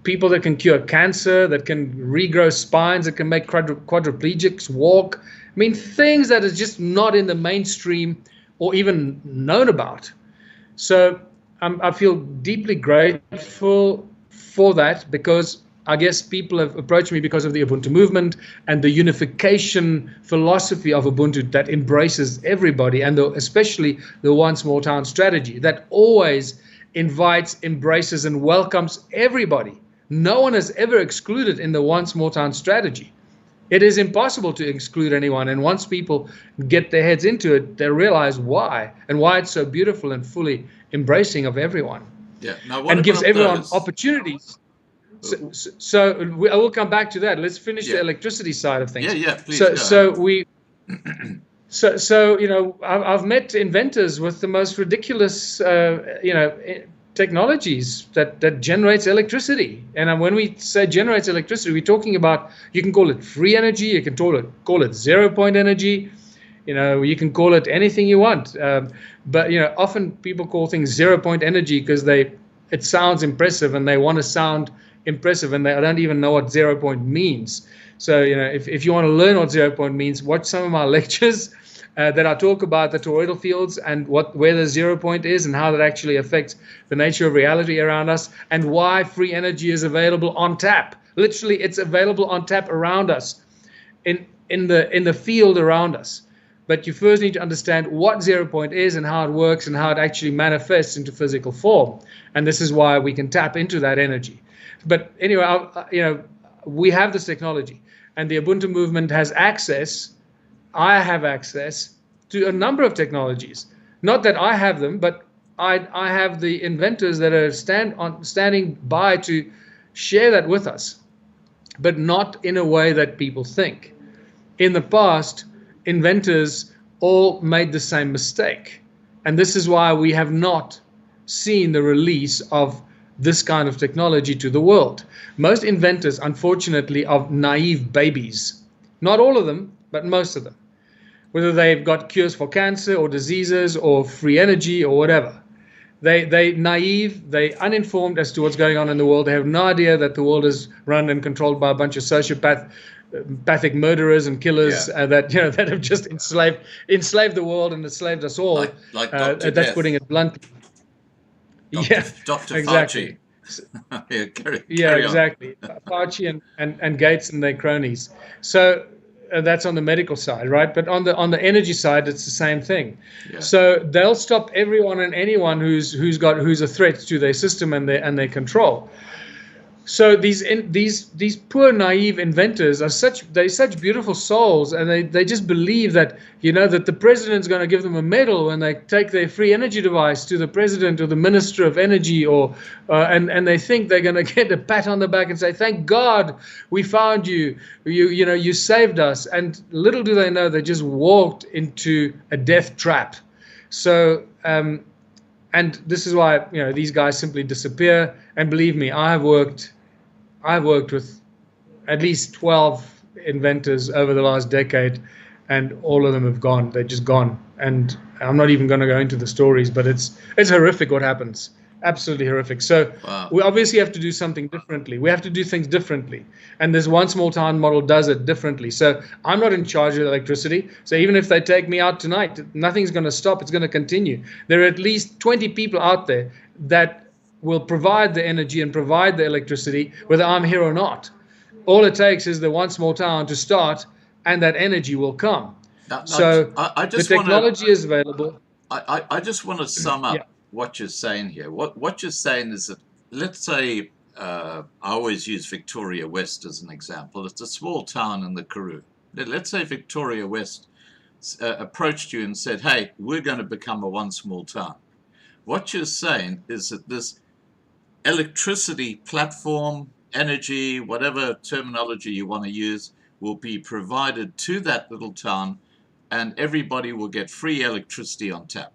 people that can cure cancer, that can regrow spines, that can make quadriplegics walk. I mean, things that is just not in the mainstream or even known about. So I feel deeply grateful for that, because I guess people have approached me because of the Ubuntu movement and the unification philosophy of Ubuntu that embraces everybody, and especially the One Small Town strategy that always invites, embraces, and welcomes everybody. No one is ever excluded in the One Small Town strategy. It is impossible to exclude anyone, and once people get their heads into it, they realize why, and why it's so beautiful and fully embracing of everyone. Yeah. Now, and gives everyone opportunities. So I will come back to that. Let's finish the electricity side of things. Yeah, please. I've met inventors with the most ridiculous, technologies that generates electricity. And when we say generates electricity, we're talking about, you can call it free energy, you can call it 0 point energy, you can call it anything you want. But often people call things 0 point energy because it sounds impressive, and they want to sound impressive, and they don't even know what 0 point means. So if you want to learn what 0 point means, watch some of my lectures that I talk about the toroidal fields and where the 0 point is, and how that actually affects the nature of reality around us, and why free energy is available on tap. Literally, it's available on tap around us, in the field around us. But you first need to understand what 0 point is and how it works and how it actually manifests into physical form. And this is why we can tap into that energy. But anyway, we have this technology, and the Ubuntu movement has access. I have access to a number of technologies. Not that I have them, but I have the inventors that are standing by to share that with us, but not in a way that people think. In the past, inventors all made the same mistake. And this is why we have not seen the release of this kind of technology to the world. Most inventors, unfortunately, are naive babies. Not all of them, but most of them. Whether they've got cures for cancer or diseases or free energy or whatever. They naive, they uninformed as to what's going on in the world. They have no idea that the world is run and controlled by a bunch of sociopathic murderers and killers that that have just enslaved the world and enslaved us all. Like Dr. That's Death. putting it bluntly. Dr. Exactly. Fauci. Carry exactly. Fauci and Gates and their cronies. So that's on the medical side, right? But on the energy side, it's the same thing. Yeah. So they'll stop everyone and anyone who's a threat to their system and their control. So these poor naive inventors are such beautiful souls, and they just believe that that the president's going to give them a medal when they take their free energy device to the president or the minister of energy, or and they think they're going to get a pat on the back and say, "Thank God we found you. You saved us." And little do they know they just walked into a death trap. So and this is why these guys simply disappear. And believe me, I've worked with at least 12 inventors over the last decade, and all of them have gone. They're just gone. And I'm not even going to go into the stories, but it's horrific what happens. Absolutely horrific. So we obviously have to do something differently. We have to do things differently. And this one small town model does it differently. So I'm not in charge of electricity. So even if they take me out tonight, nothing's going to stop. It's going to continue. There are at least 20 people out there that will provide the energy and provide the electricity, whether I'm here or not. All it takes is the one small town to start, and that energy will come. The technology is available. I just want to sum up what you're saying here. What you're saying is that, let's say, I always use Victoria West as an example. It's a small town in the Karoo. Let's say Victoria West approached you and said, "Hey, we're going to become a one small town." What you're saying is that this electricity platform, energy, whatever terminology you want to use, will be provided to that little town, and everybody will get free electricity on tap.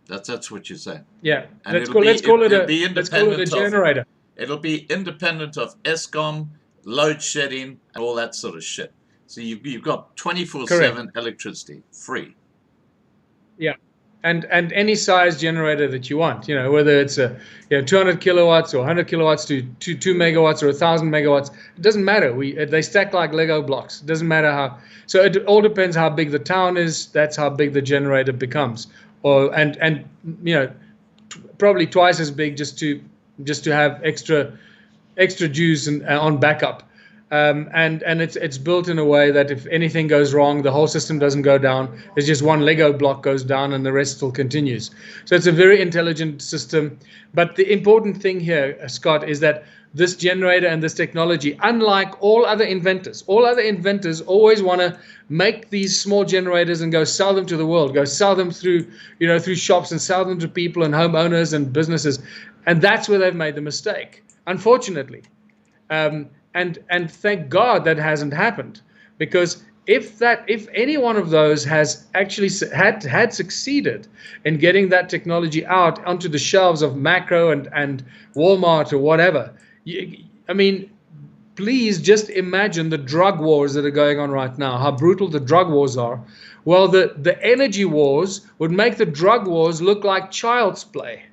That's what you're saying. Yeah, and let's call it a generator. It'll be independent of ESCOM, load shedding, and all that sort of shit. So you've got 24/7 electricity, free. Yeah. And any size generator that you want, whether it's 200 kilowatts or 100 kilowatts to 2 megawatts or 1,000 megawatts, it doesn't matter. They stack like Lego blocks. It doesn't matter how. So it all depends how big the town is. That's how big the generator becomes, and probably twice as big just to have extra juice on backup. And it's built in a way that if anything goes wrong, the whole system doesn't go down. There's just one Lego block goes down and the rest still continues. So it's a very intelligent system. But the important thing here, Scott, is that this generator and this technology, unlike all other inventors always want to make these small generators and go sell them to the world, go sell them through shops and sell them to people and homeowners and businesses. And that's where they've made the mistake, unfortunately. And thank God that hasn't happened, because if any one of those has actually had succeeded in getting that technology out onto the shelves of Macro and Walmart or whatever, I mean, please just imagine the drug wars that are going on right now, how brutal the drug wars are. Well, the energy wars would make the drug wars look like child's play,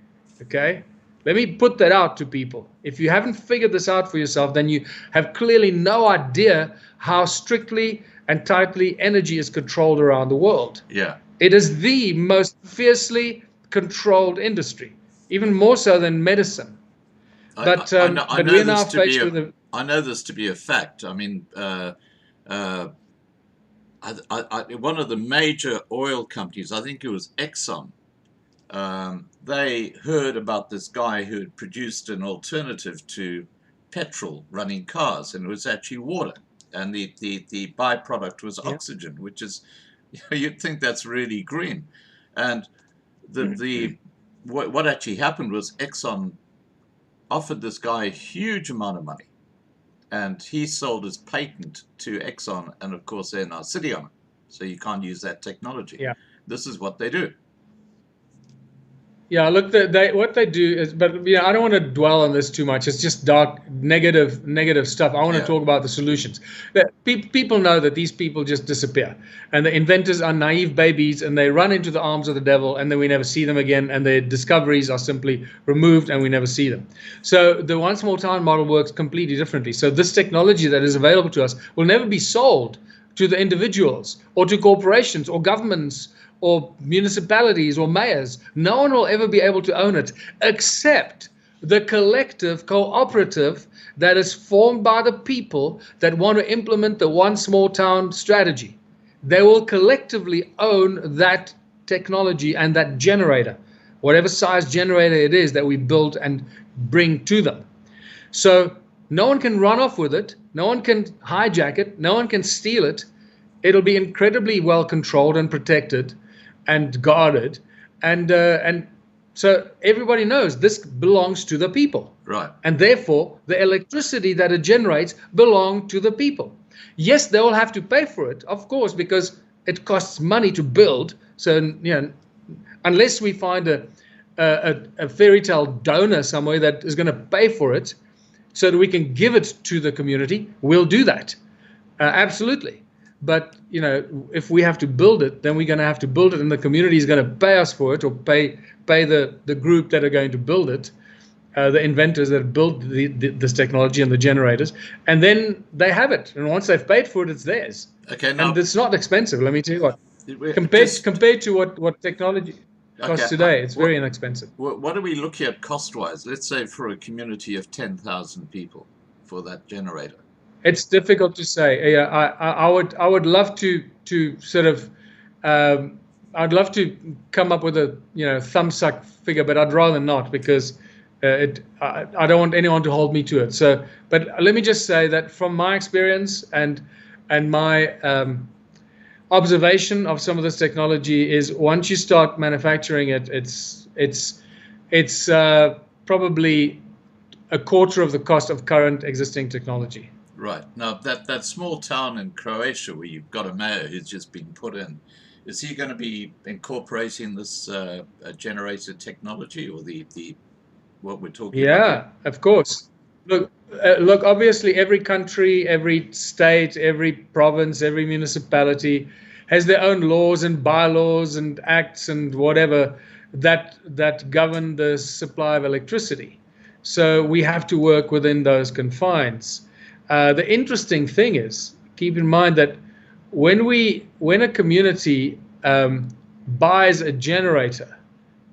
okay? Let me put that out to people. If you haven't figured this out for yourself, then you have clearly no idea how strictly and tightly energy is controlled around the world. Yeah. It is the most fiercely controlled industry, even more so than medicine. But we're now faced with a... I know this to be a fact. I mean, one of the major oil companies, I think it was Exxon, they heard about this guy who had produced an alternative to petrol running cars, and it was actually water, and the byproduct was oxygen, which is, you'd think that's really green. And what actually happened was Exxon offered this guy a huge amount of money, and he sold his patent to Exxon, and of course they're now sitting on it, so you can't use that technology. Yeah. This is what they do. Yeah, look, what they do is, but I don't want to dwell on this too much. It's just dark, negative stuff. I want to talk about the solutions. People know that these people just disappear, and the inventors are naive babies, and they run into the arms of the devil, and then we never see them again, and their discoveries are simply removed, and we never see them. So the one small town model works completely differently. So this technology that is available to us will never be sold to the individuals or to corporations or governments or municipalities or mayors. No one will ever be able to own it except the collective cooperative that is formed by the people that want to implement the one small town strategy. They will collectively own that technology and that generator, whatever size generator it is that we build and bring to them. So no one can run off with it. No one can hijack it. No one can steal it. It'll be incredibly well controlled and protected and guarded, and so everybody knows this belongs to the people, right? And therefore, the electricity that it generates belongs to the people. Yes, they will have to pay for it, of course, because it costs money to build. So unless we find a fairy tale donor somewhere that is going to pay for it, so that we can give it to the community, we'll do that, absolutely. But if we have to build it, then we're going to have to build it, and the community is going to pay us for it, or pay the group that are going to build it, the inventors that build this technology and the generators, and then they have it. And once they've paid for it, it's theirs. Okay, now, and it's not expensive. Let me tell you what. Compared to what technology costs today, it's very inexpensive. What are we looking at cost-wise? Let's say for a community of 10,000 people for that generator. It's difficult to say. Yeah, I would love to sort of I'd love to come up with a thumbsuck figure, but I'd rather not, because I don't want anyone to hold me to it. So, but let me just say that from my experience and my observation of some of this technology is, once you start manufacturing it, it's probably a quarter of the cost of current existing technology. Right. Now, that small town in Croatia where you've got a mayor who's just been put in, is he going to be incorporating this generator technology, or the what we're talking about? Yeah, of course. Look, obviously every country, every state, every province, every municipality has their own laws and bylaws and acts and whatever that govern the supply of electricity. So we have to work within those confines. The interesting thing is, keep in mind that when a community buys a generator,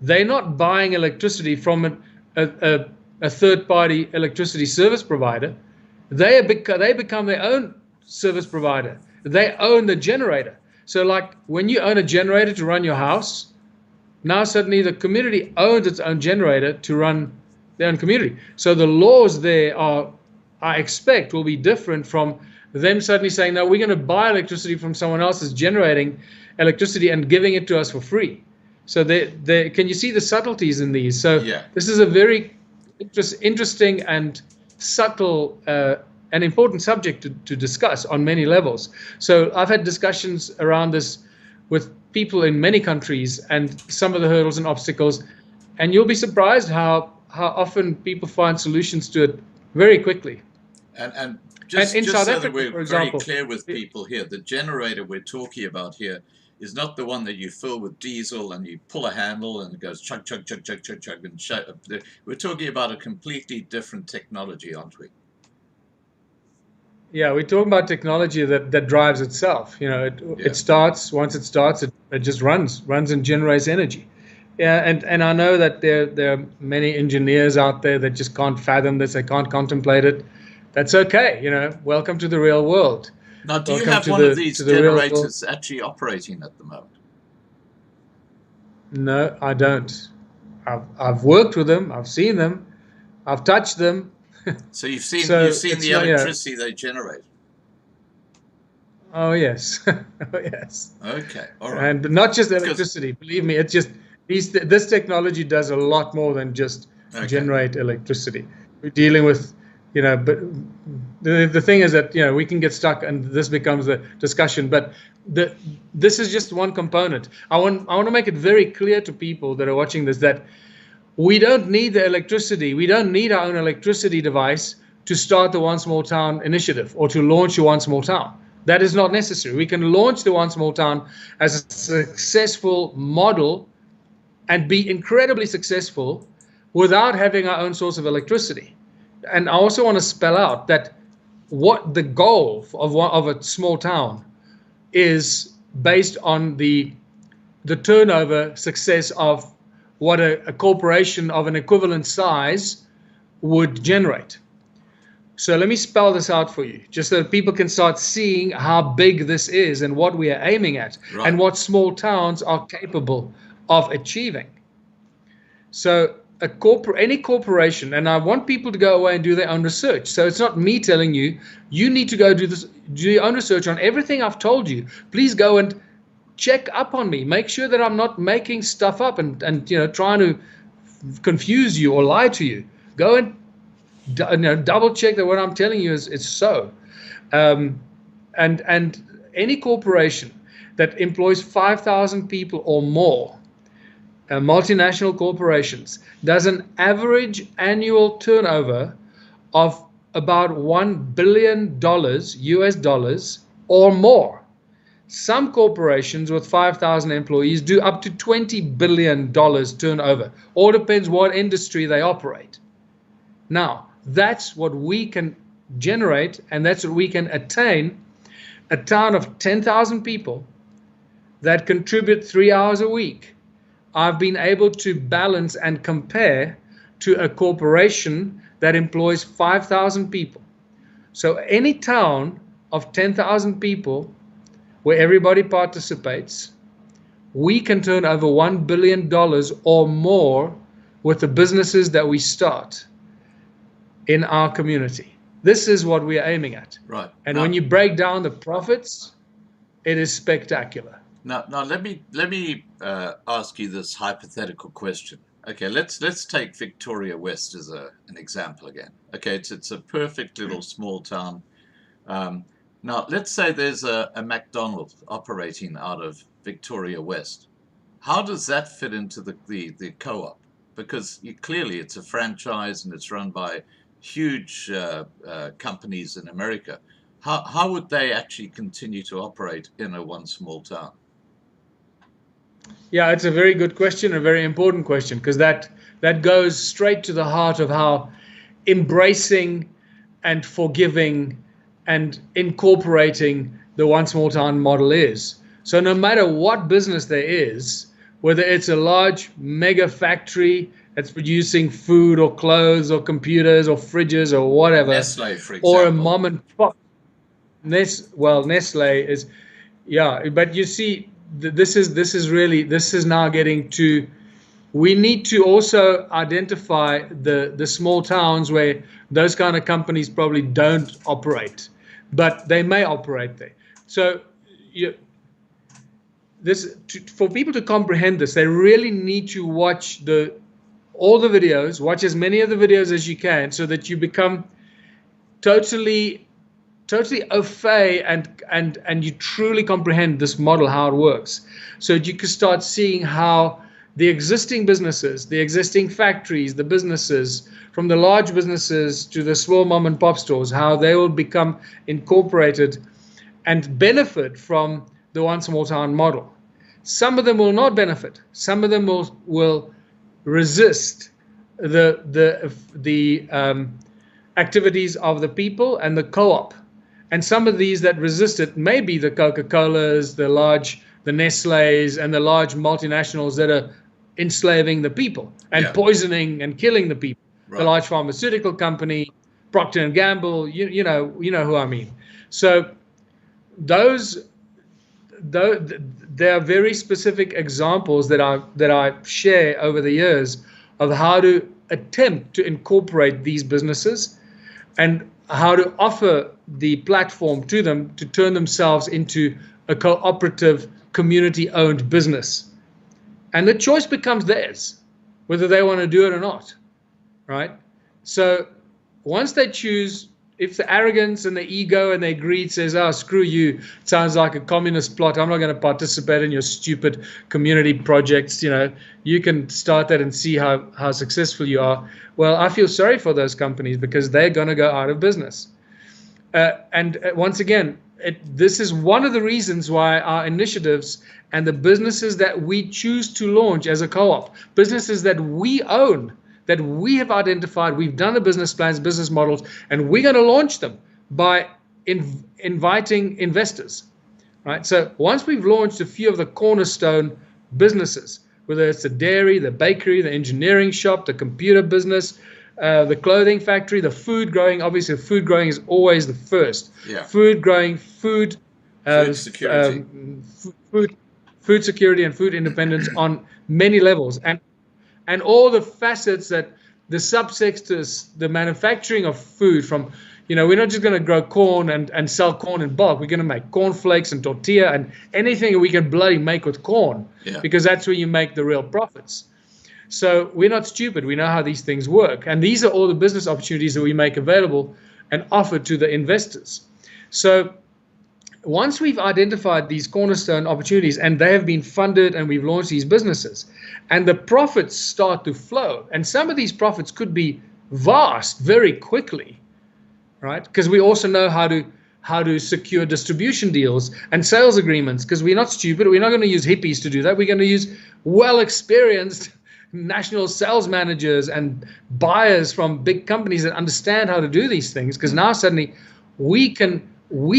they're not buying electricity from a third-party electricity service provider. They become their own service provider. They own the generator. So like when you own a generator to run your house, now suddenly the community owns its own generator to run their own community. So the laws there I expect will be different from them suddenly saying, no, we're going to buy electricity from someone else that's generating electricity and giving it to us for free. So can you see the subtleties in these? So yeah. This is a very interesting and subtle and important subject to discuss on many levels. So I've had discussions around this with people in many countries and some of the hurdles and obstacles, and you'll be surprised how often people find solutions to it very quickly. And just in South so Africa, that we're for example, very clear with people here, the generator we're talking about here is not the one that you fill with diesel and you pull a handle and it goes chug, chug, chug, chug, chug, chug, and shut. We're talking about a completely different technology, aren't we? Yeah, we're talking about technology that drives itself. It starts, once it starts, it just runs and generates energy. Yeah, and I know that there are many engineers out there that just can't fathom this, they can't contemplate it. That's okay, welcome to the real world. Now, do you have one of these generators actually operating at the moment? No, I don't. I've worked with them, I've seen them, I've touched them. So you've seen the electricity they generate? Oh, yes. Oh, yes. Okay, all right. And not just electricity, believe me, it's just this technology does a lot more than just generate electricity. We're dealing with the thing is that, we can get stuck and this becomes a discussion, but this is just one component. I want to make it very clear to people that are watching this that we don't need the electricity. We don't need our own electricity device to start the One Small Town initiative or to launch the One Small Town. That is not necessary. We can launch the One Small Town as a successful model and be incredibly successful without having our own source of electricity. And I also want to spell out that what the goal of a small town is based on the turnover success of what a corporation of an equivalent size would generate. So let me spell this out for you, just so that people can start seeing how big this is and what we are aiming at, right, and what small towns are capable of achieving. So any corporation, and I want people to go away and do their own research. So it's not me telling you, you need to go do your own research on everything I've told you. Please go and check up on me. Make sure that I'm not making stuff up and trying to confuse you or lie to you. Go and double check that what I'm telling you is so. And any corporation that employs 5,000 people or more, multinational corporations, does an average annual turnover of about $1 billion US dollars or more. Some corporations with 5,000 employees do up to $20 billion turnover. All depends what industry they operate. Now, that's what we can generate, and that's what we can attain. A town of 10,000 people that contribute 3 hours a week, I've been able to balance and compare to a corporation that employs 5,000 people. So any town of 10,000 people where everybody participates, we can turn over $1 billion or more with the businesses that we start in our community. This is what we are aiming at. Right. And when you break down the profits, it is spectacular. Now let me ask you this hypothetical question. Okay, let's take Victoria West as an example again. Okay, it's a perfect little small town. Now let's say there's a McDonald's operating out of Victoria West. How does that fit into the co-op? Because clearly it's a franchise and it's run by huge companies in America. How would they actually continue to operate in a one small town? Yeah, it's a very good question, a very important question, because that goes straight to the heart of how embracing and forgiving and incorporating the one small town model is. So no matter what business there is, whether it's a large mega factory that's producing food or clothes or computers or fridges or whatever, Nestle, for example, or a mom and pop. Nestle is, yeah, but you see, this is now getting to, we need to also identify the small towns where those kind of companies probably don't operate, but they may operate there. So for people to comprehend this, they really need to watch all the videos, watch as many of the videos as you can, so that you become totally au fait and you truly comprehend this model, how it works. So you can start seeing how the existing businesses, the existing factories, the businesses, from the large businesses to the small mom and pop stores, how they will become incorporated and benefit from the one small town model. Some of them will not benefit. Some of them will resist the activities of the people and the co-op. And some of these that resist it may be the Coca-Colas, the Nestles, and the large multinationals that are enslaving the people and poisoning and killing the people. Right. The large pharmaceutical company, Procter & Gamble, you know who I mean. So there are very specific examples that I share over the years of how to attempt to incorporate these businesses and how to offer the platform to them to turn themselves into a cooperative, community-owned business. And the choice becomes theirs, whether they want to do it or not, right? So once they choose if the arrogance and the ego and their greed says, oh, screw you, it sounds like a communist plot, I'm not going to participate in your stupid community projects, you can start that and see how successful you are. Well, I feel sorry for those companies because they're going to go out of business. And once again, this is one of the reasons why our initiatives and the businesses that we choose to launch as a co-op, businesses that we own, that we have identified, we've done the business plans, business models, and we're going to launch them by inviting investors, right? So once we've launched a few of the cornerstone businesses, whether it's the dairy, the bakery, the engineering shop, the computer business, the clothing factory, the food growing, obviously food growing is always the first. Yeah. Food growing, food security. Food security and food independence on many levels. And all the facets that the subsectors, the manufacturing of food from, we're not just going to grow corn and sell corn in bulk. We're going to make cornflakes and tortilla and anything we can bloody make with corn, because that's where you make the real profits. So we're not stupid. We know how these things work. And these are all the business opportunities that we make available and offer to the investors. So once we've identified these cornerstone opportunities and they have been funded and we've launched these businesses and the profits start to flow, and some of these profits could be vast very quickly, right? Because we also know how to secure distribution deals and sales agreements, because we're not stupid. We're not going to use hippies to do that. We're going to use well-experienced national sales managers and buyers from big companies that understand how to do these things, because now suddenly we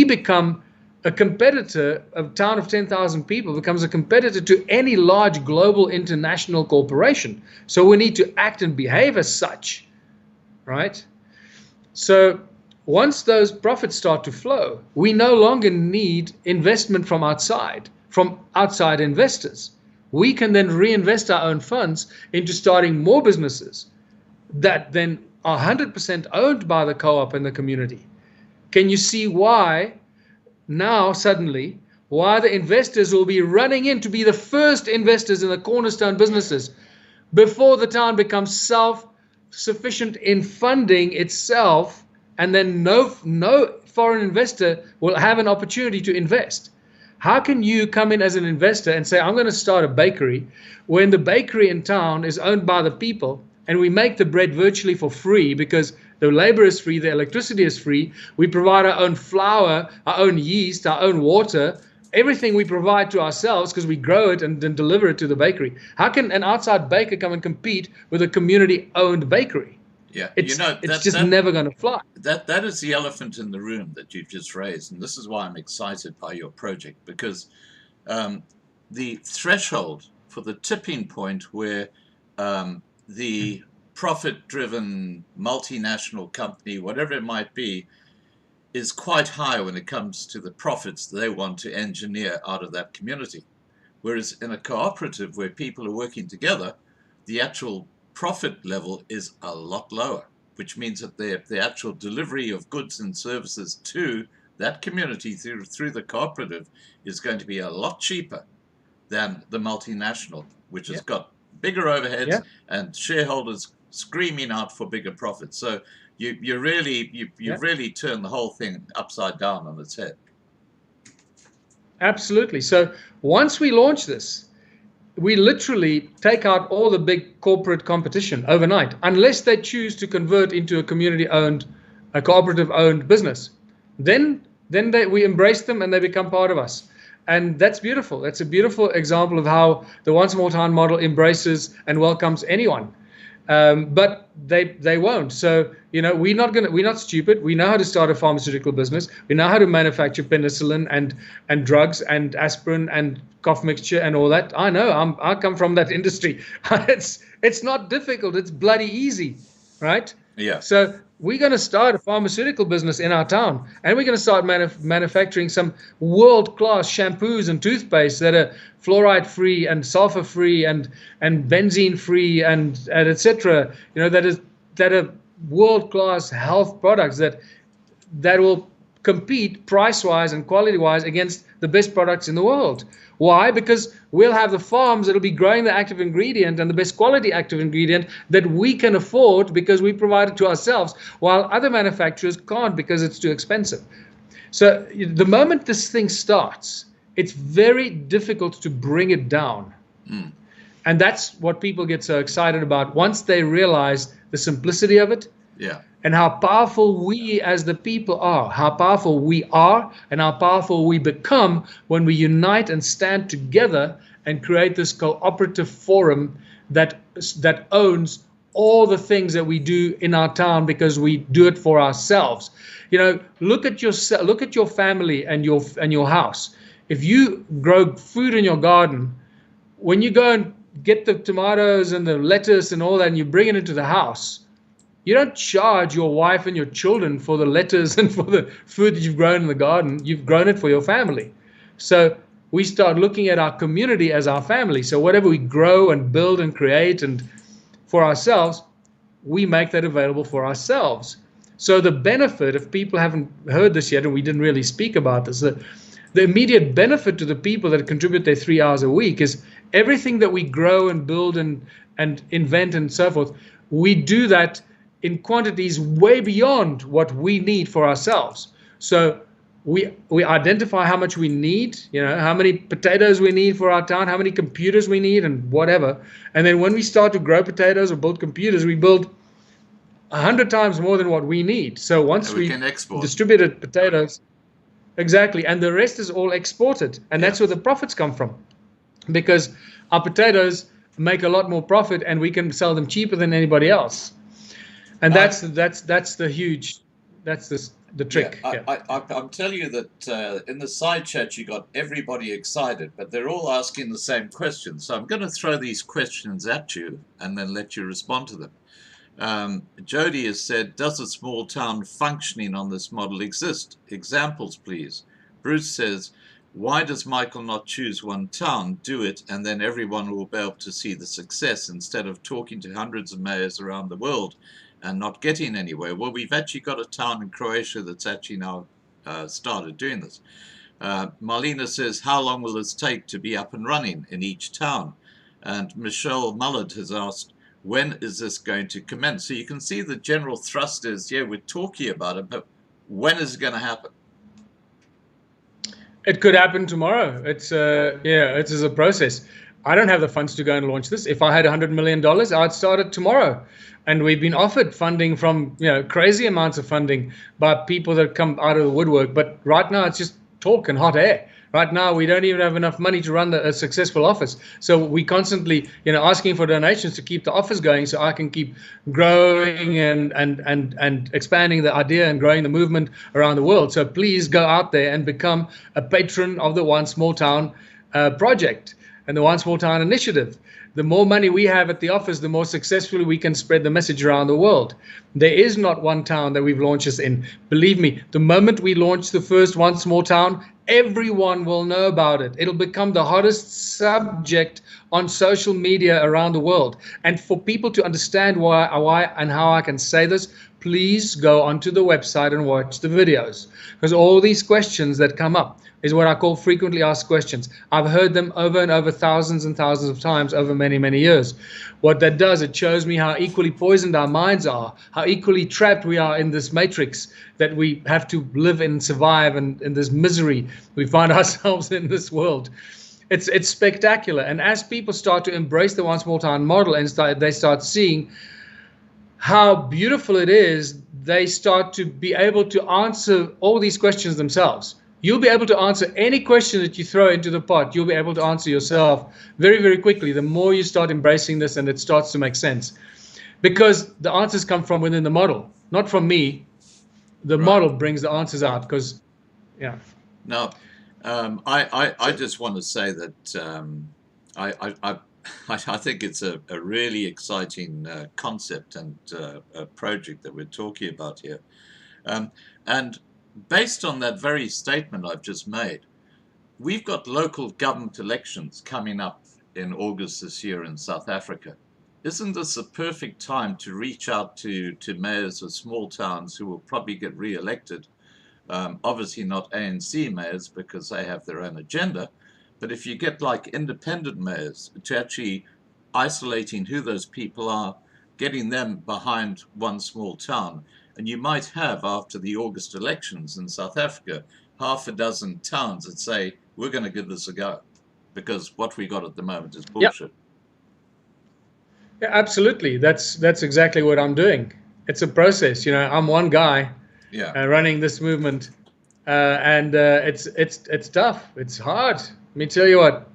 become a competitor. A town of 10,000 people becomes a competitor to any large global international corporation. So we need to act and behave as such, right? So once those profits start to flow, we no longer need investment from outside investors. We can then reinvest our own funds into starting more businesses that then are 100% owned by the co-op and the community. Can you see why now suddenly, why the investors will be running in to be the first investors in the cornerstone businesses before the town becomes self-sufficient in funding itself, and then no foreign investor will have an opportunity to invest? How can you come in as an investor and say, I'm going to start a bakery, when the bakery in town is owned by the people and we make the bread virtually for free because the labor is free, the electricity is free, we provide our own flour, our own yeast, our own water, everything we provide to ourselves because we grow it and then deliver it to the bakery. How can an outside baker come and compete with a community-owned bakery? Yeah, it's just never going to fly. That is the elephant in the room that you've just raised, and this is why I'm excited by your project, because the threshold for the tipping point where the profit-driven multinational company, whatever it might be, is quite high when it comes to the profits they want to engineer out of that community. Whereas in a cooperative where people are working together, the actual profit level is a lot lower, which means that the actual delivery of goods and services to that community through the cooperative is going to be a lot cheaper than the multinational, which has got bigger overheads and shareholders screaming out for bigger profits. So you really turn the whole thing upside down on its head. Absolutely. So once we launch this, we literally take out all the big corporate competition overnight, unless they choose to convert into a community-owned, a cooperative-owned business. Then we embrace them and they become part of us. And that's beautiful. That's a beautiful example of how the One Small Town model embraces and welcomes anyone. But they won't. So, we're not stupid. We know how to start a pharmaceutical business. We know how to manufacture penicillin and drugs and aspirin and cough mixture and all that. I know. I come from that industry. It's not difficult. It's bloody easy, right? Yeah. So we're going to start a pharmaceutical business in our town, and we're going to start manufacturing some world-class shampoos and toothpaste that are fluoride-free and sulfur-free and benzene-free and etc. That are world-class health products that will compete price-wise and quality-wise against the best products in the world. Why? Because we'll have the farms that'll be growing the active ingredient and the best quality active ingredient that we can afford because we provide it to ourselves, while other manufacturers can't because it's too expensive. So the moment this thing starts, it's very difficult to bring it down. And that's what people get so excited about once they realize the simplicity of it. Yeah. And how powerful we as the people are, how powerful we are, and how powerful we become when we unite and stand together and create this cooperative forum that owns all the things that we do in our town because we do it for ourselves. You know, look at your family and your house. If you grow food in your garden, when you go and get the tomatoes and the lettuce and all that, and you bring it into the house, you don't charge your wife and your children for the lettuce and for the food that you've grown in the garden. You've grown it for your family. So we start looking at our community as our family. So whatever we grow and build and create and for ourselves, we make that available for ourselves. So the benefit, if people haven't heard this yet, and we didn't really speak about this, the immediate benefit to the people that contribute their 3 hours a week is everything that we grow and build and invent and so forth, we do that in quantities way beyond what we need for ourselves. So we identify how much we need, you know, how many potatoes we need for our town, how many computers we need and whatever. And then when we start to grow potatoes or build computers, we build 100 times more than what we need. So once we can export distributed potatoes, exactly, and the rest is all exported. And that's where the profits come from, because our potatoes make a lot more profit and we can sell them cheaper than anybody else. And that's the trick. I'm telling you that in the side chat you got everybody excited, but they're all asking the same questions. So I'm going to throw these questions at you and then let you respond to them. Jody has said, does a small town functioning on this model exist? Examples, please. Bruce says, why does Michael not choose one town, do it, and then everyone will be able to see the success instead of talking to hundreds of mayors around the world and not getting anywhere? Well, we've actually got a town in Croatia that's actually now started doing this. Marlena says, how long will this take to be up and running in each town? And Michelle Mullard has asked, when is this going to commence? So you can see the general thrust is, yeah, we're talking about it, but when is it going to happen? It could happen tomorrow. It's it is a process. I don't have the funds to go and launch this. If I had $100 million, I'd start it tomorrow. And we've been offered funding from, crazy amounts of funding by people that come out of the woodwork. But right now it's just talk and hot air. Right now we don't even have enough money to run a successful office. So we constantly, asking for donations to keep the office going, so I can keep growing and expanding the idea and growing the movement around the world. So please go out there and become a patron of the One Small Town project and the One Small Town initiative. The more money we have at the office, the more successfully we can spread the message around the world. There is not one town that we've launched this in. Believe me, the moment we launch the first One Small Town, everyone will know about it. It'll become the hottest subject on social media around the world. And for people to understand why and how I can say this, please go onto the website and watch the videos. Because all these questions that come up is what I call frequently asked questions. I've heard them over and over thousands and thousands of times over many, many years. What that does, it shows me how equally poisoned our minds are, how equally trapped we are in this matrix that we have to live and survive, and in this misery we find ourselves in this world. It's spectacular. And as people start to embrace the One Small Town model and they start seeing how beautiful it is, they start to be able to answer all these questions themselves. You'll be able to answer any question that you throw into the pot. You'll be able to answer yourself very, very quickly the more you start embracing this and it starts to make sense. Because the answers come from within the model, not from me. The model brings the answers out because, Now, I just want to say that I think it's a really exciting concept and a project that we're talking about here. And based on that very statement I've just made, we've got local government elections coming up in August this year in South Africa. Isn't this a perfect time to reach out to mayors of small towns who will probably get re-elected Obviously not ANC mayors because they have their own agenda, but if you get like independent mayors to actually isolating who those people are, getting them behind one small town, and you might have, after the August elections in South Africa, half a dozen towns that say, we're going to give this a go, because what we got at the moment is bullshit. Yeah, absolutely. That's exactly what I'm doing. It's a process. I'm one guy running this movement, and it's tough. It's hard. Let me tell you what.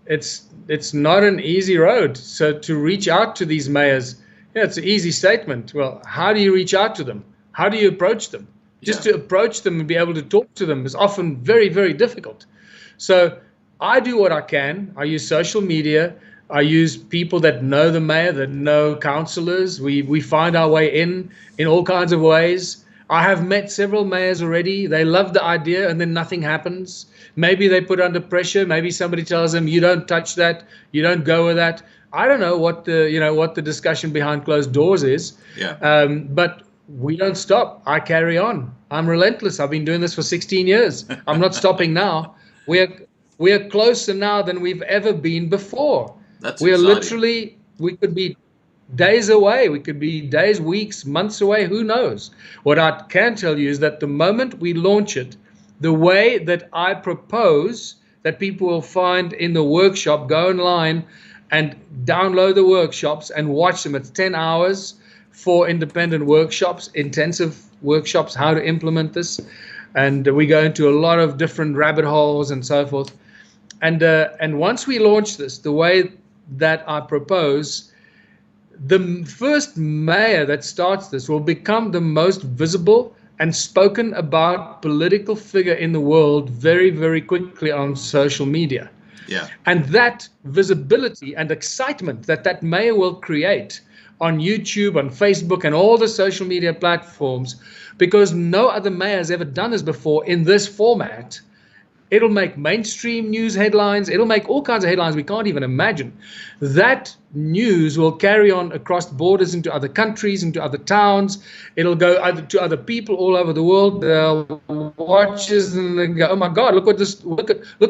It's not an easy road. So to reach out to these mayors, it's an easy statement. Well, how do you reach out to them? How do you approach them? Just to approach them and be able to talk to them is often very, very difficult. So I do what I can. I use social media. I use people that know the mayor, that know councillors. We find our way in all kinds of ways. I have met several mayors already. They love the idea, and then nothing happens. Maybe they put under pressure. Maybe somebody tells them, you don't touch that. You don't go with that. I don't know what the discussion behind closed doors is. But we don't stop. I carry on. I'm relentless. I've been doing this for 16 years. I'm not stopping now. We are closer now than we've ever been before. We are literally, we could be days away. We could be days, weeks, months away. Who knows? What I can tell you is that the moment we launch it, the way that I propose that people will find in the workshop, go online and download the workshops and watch them. It's 10 hours for independent workshops, intensive workshops, how to implement this. And we go into a lot of different rabbit holes and so forth. And once we launch this, the way that I propose, the first mayor that starts this will become the most visible and spoken about political figure in the world very, very quickly on social media. And that visibility and excitement that mayor will create on YouTube, on Facebook, and all the social media platforms, because no other mayor has ever done this before in this format. It'll make mainstream news headlines. It'll make all kinds of headlines we can't even imagine. That news will carry on across borders into other countries, into other towns. It'll go to other people all over the world. They'll watch this and they go, oh my God, look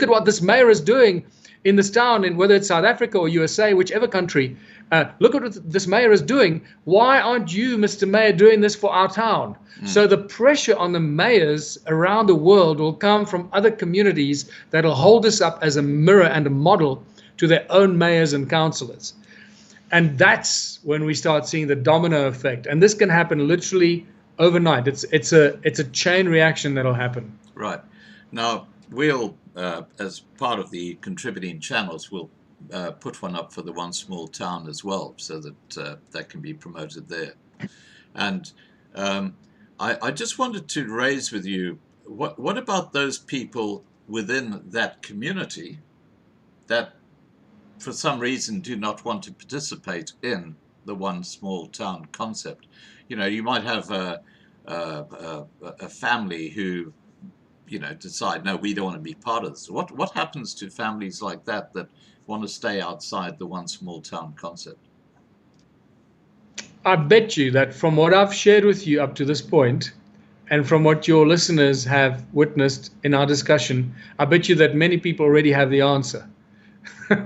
at what this mayor is doing in this town, and whether it's South Africa or USA, whichever country. Look at what this mayor is doing. Why aren't you, Mr. Mayor, doing this for our town? So the pressure on the mayors around the world will come from other communities that will hold this up as a mirror and a model to their own mayors and councillors. And that's when we start seeing the domino effect. And this can happen literally overnight. It's a chain reaction that'll happen. Right. Now, we'll, as part of the contributing channels, we'll put one up for the one small town as well, so that that can be promoted there. And I just wanted to raise with you, what about those people within that community that for some reason do not want to participate in the one small town concept? You might have a family who decide, no, we don't want to be part of this. What happens to families like that want to stay outside the one small town concept? I bet you that from what I've shared with you up to this point, and from what your listeners have witnessed in our discussion, I bet you that many people already have the answer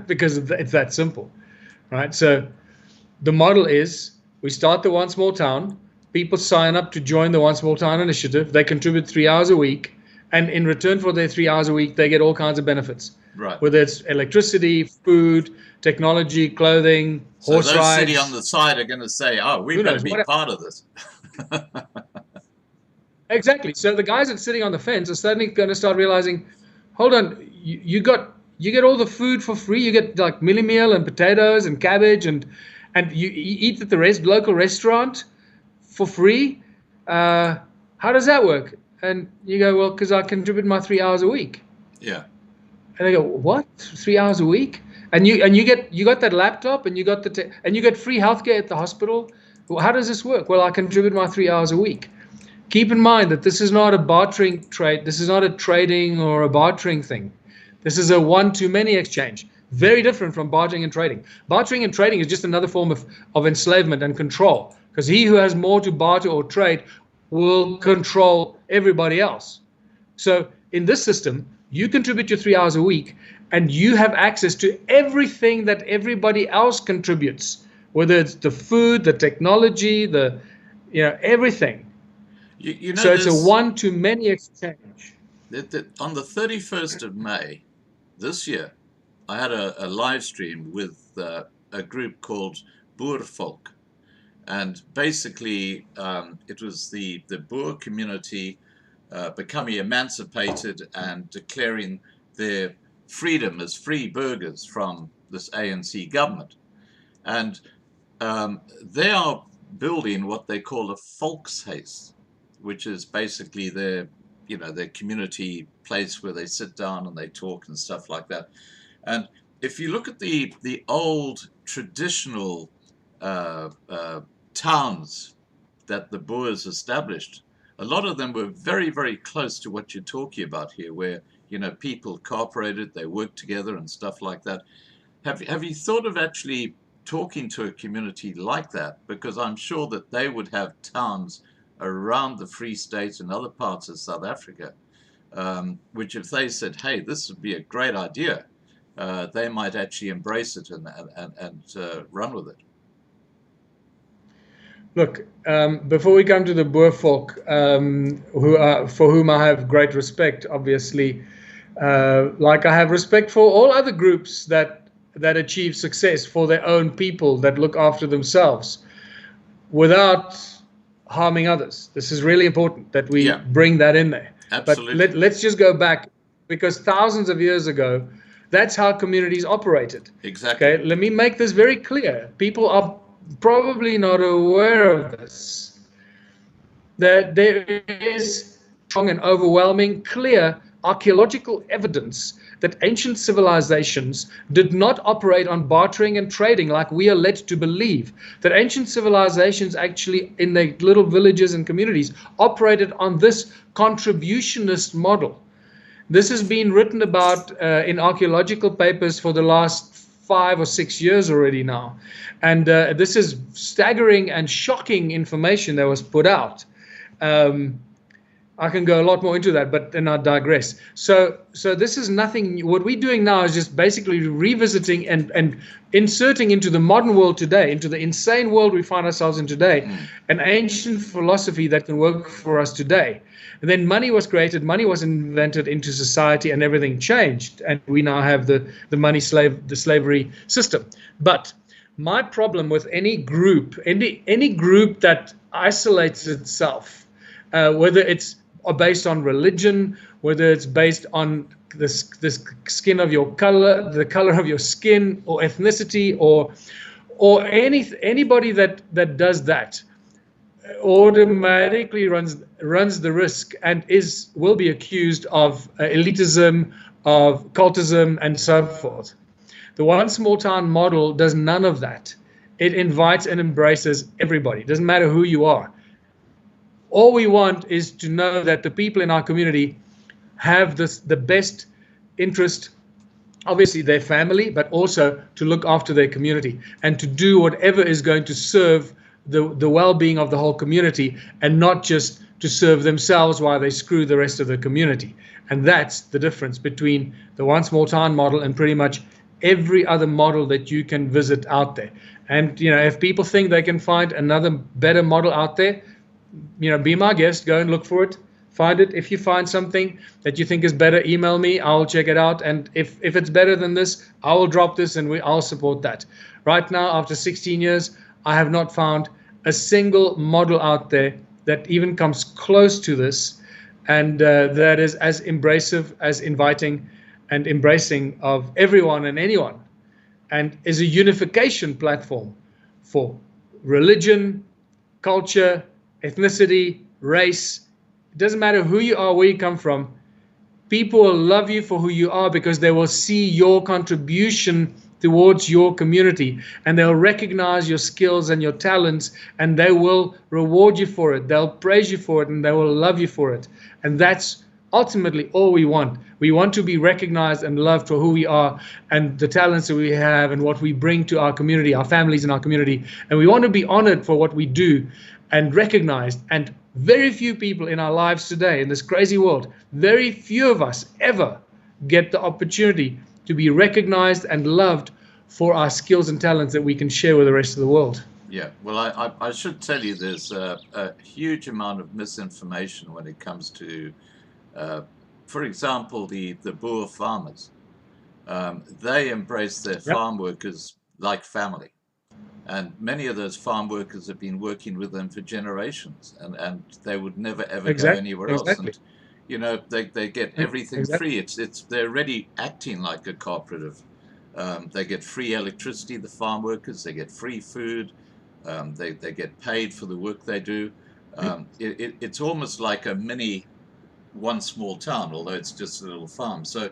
because it's that simple, right? So the model is we start the one small town, people sign up to join the one small town initiative, they contribute 3 hours a week, and in return for their 3 hours a week, they get all kinds of benefits. Right. Whether it's electricity, food, technology, clothing, horse rides. So those sitting on the side are going to say, oh, we've got to be part of this. Exactly. So the guys that are sitting on the fence are suddenly going to start realizing, hold on, you get all the food for free. You get like mealie meal and potatoes and cabbage, and you eat at the local restaurant for free. How does that work? And you go, well, because I contribute my 3 hours a week. Yeah. And they go, what? 3 hours a week? And you got that laptop, and you got and you get free healthcare at the hospital. Well, how does this work? Well, I contribute my 3 hours a week. Keep in mind that this is not a bartering trade. This is not a trading or a bartering thing. This is a one-to-many exchange. Very different from bartering and trading. Bartering and trading is just another form of enslavement and control, because he who has more to barter or trade will control everybody else. So in this system, you contribute your 3 hours a week and you have access to everything that everybody else contributes, whether it's the food, the technology, everything. You know, so it's a one-to-many exchange. On the 31st of May this year, I had a live stream with a group called Boervolk. And basically, it was the Boer community becoming emancipated and declaring their freedom as free burghers from this ANC government. And they are building what they call a volkshuis, which is basically their community place where they sit down and they talk and stuff like that. And if you look at the old traditional towns that the Boers established, a lot of them were very, very close to what you're talking about here, where people cooperated, they worked together and stuff like that. Have you thought of actually talking to a community like that? Because I'm sure that they would have towns around the Free State and other parts of South Africa, which if they said, hey, this would be a great idea, they might actually embrace it and run with it. Look, before we come to the Boervolk, for whom I have great respect, obviously, like I have respect for all other groups that achieve success for their own people, that look after themselves without harming others. This is really important that we bring that in there. Absolutely. But let's just go back, because thousands of years ago, that's how communities operated. Exactly. Okay, let me make this very clear. People are probably not aware of this, that there is strong and overwhelming, clear archaeological evidence that ancient civilizations did not operate on bartering and trading like we are led to believe. That ancient civilizations actually, in their little villages and communities, operated on this contributionist model. This has been written about in archaeological papers for the last 5 or 6 years already now. And this is staggering and shocking information that was put out. I can go a lot more into that, but then I digress. So this is nothing. What we're doing now is just basically revisiting and inserting into the modern world today, into the insane world we find ourselves in today, an ancient philosophy that can work for us today. And then money was created, money was invented into society, and everything changed. And we now have the slavery system. But my problem with any group that isolates itself, whether it's based on religion, whether it's based on the skin of your color, the color of your skin, or ethnicity, or anybody that does that, automatically runs the risk and will be accused of elitism, of cultism, and so forth. The one small town model does none of that. It invites and embraces everybody. It doesn't matter who you are. All we want is to know that the people in our community have the best interest, obviously their family, but also to look after their community and to do whatever is going to serve the well-being of the whole community, and not just to serve themselves while they screw the rest of the community. And that's the difference between the one small town model and pretty much every other model that you can visit out there. And if people think they can find another better model out there, be my guest, go and look for it, find it. If you find something that you think is better, email me, I'll check it out. And if it's better than this, I will drop this and I'll support that. Right now, after 16 years, I have not found a single model out there that even comes close to this, and that is as embracive, as inviting and embracing of everyone and anyone, and is a unification platform for religion, culture, ethnicity, race. It doesn't matter who you are, where you come from. People will love you for who you are because they will see your contribution towards your community, and they'll recognize your skills and your talents, and they will reward you for it. They'll praise you for it, and they will love you for it. And that's ultimately all we want. We want to be recognized and loved for who we are and the talents that we have and what we bring to our community, our families in our community. And we want to be honored for what we do. and recognized. And very few people in our lives today, in this crazy world, very few of us ever get the opportunity to be recognized and loved for our skills and talents that we can share with the rest of the world. Yeah, well, I should tell you there's a huge amount of misinformation when it comes to, for example, the Boer farmers. They embrace their farm workers like family. And many of those farm workers have been working with them for generations, and they would never ever go anywhere else. And, you know, they get everything free. They're already acting like a cooperative. They get free electricity, the farm workers. They get free food. They get paid for the work they do. It's almost like a mini one small town, although it's just a little farm. So,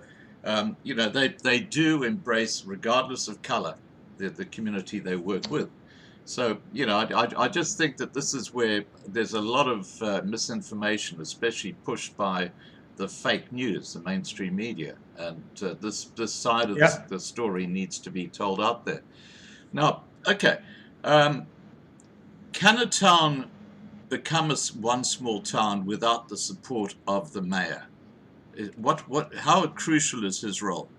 you know, they do embrace, regardless of color, the community they work with. So, you know, I just think that this is where there's a lot of misinformation, especially pushed by the fake news, the mainstream media, and this side of the story needs to be told out there. Now, okay, can a town become one small town without the support of the mayor? How crucial is his role?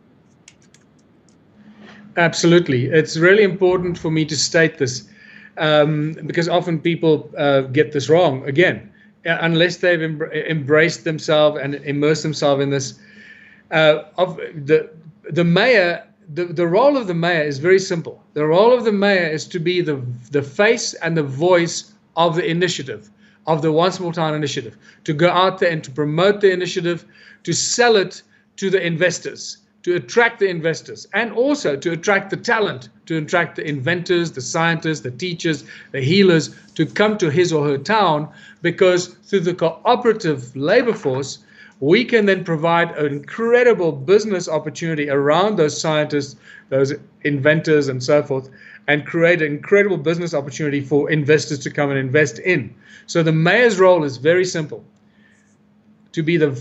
Absolutely. It's really important for me to state this because often people get this wrong. Again, unless they've embraced themselves and immersed themselves in this, the mayor, the role of the mayor is very simple. The role of the mayor is to be the face and the voice of the initiative, of the One Small Town initiative, to go out there and to promote the initiative, to sell it to the investors, to attract the investors, and also to attract the talent, to attract the inventors, the scientists, the teachers, the healers, to come to his or her town, because through the cooperative labor force, we can then provide an incredible business opportunity around those scientists, those inventors, and so forth, and create an incredible business opportunity for investors to come and invest in. So the mayor's role is very simple: to be the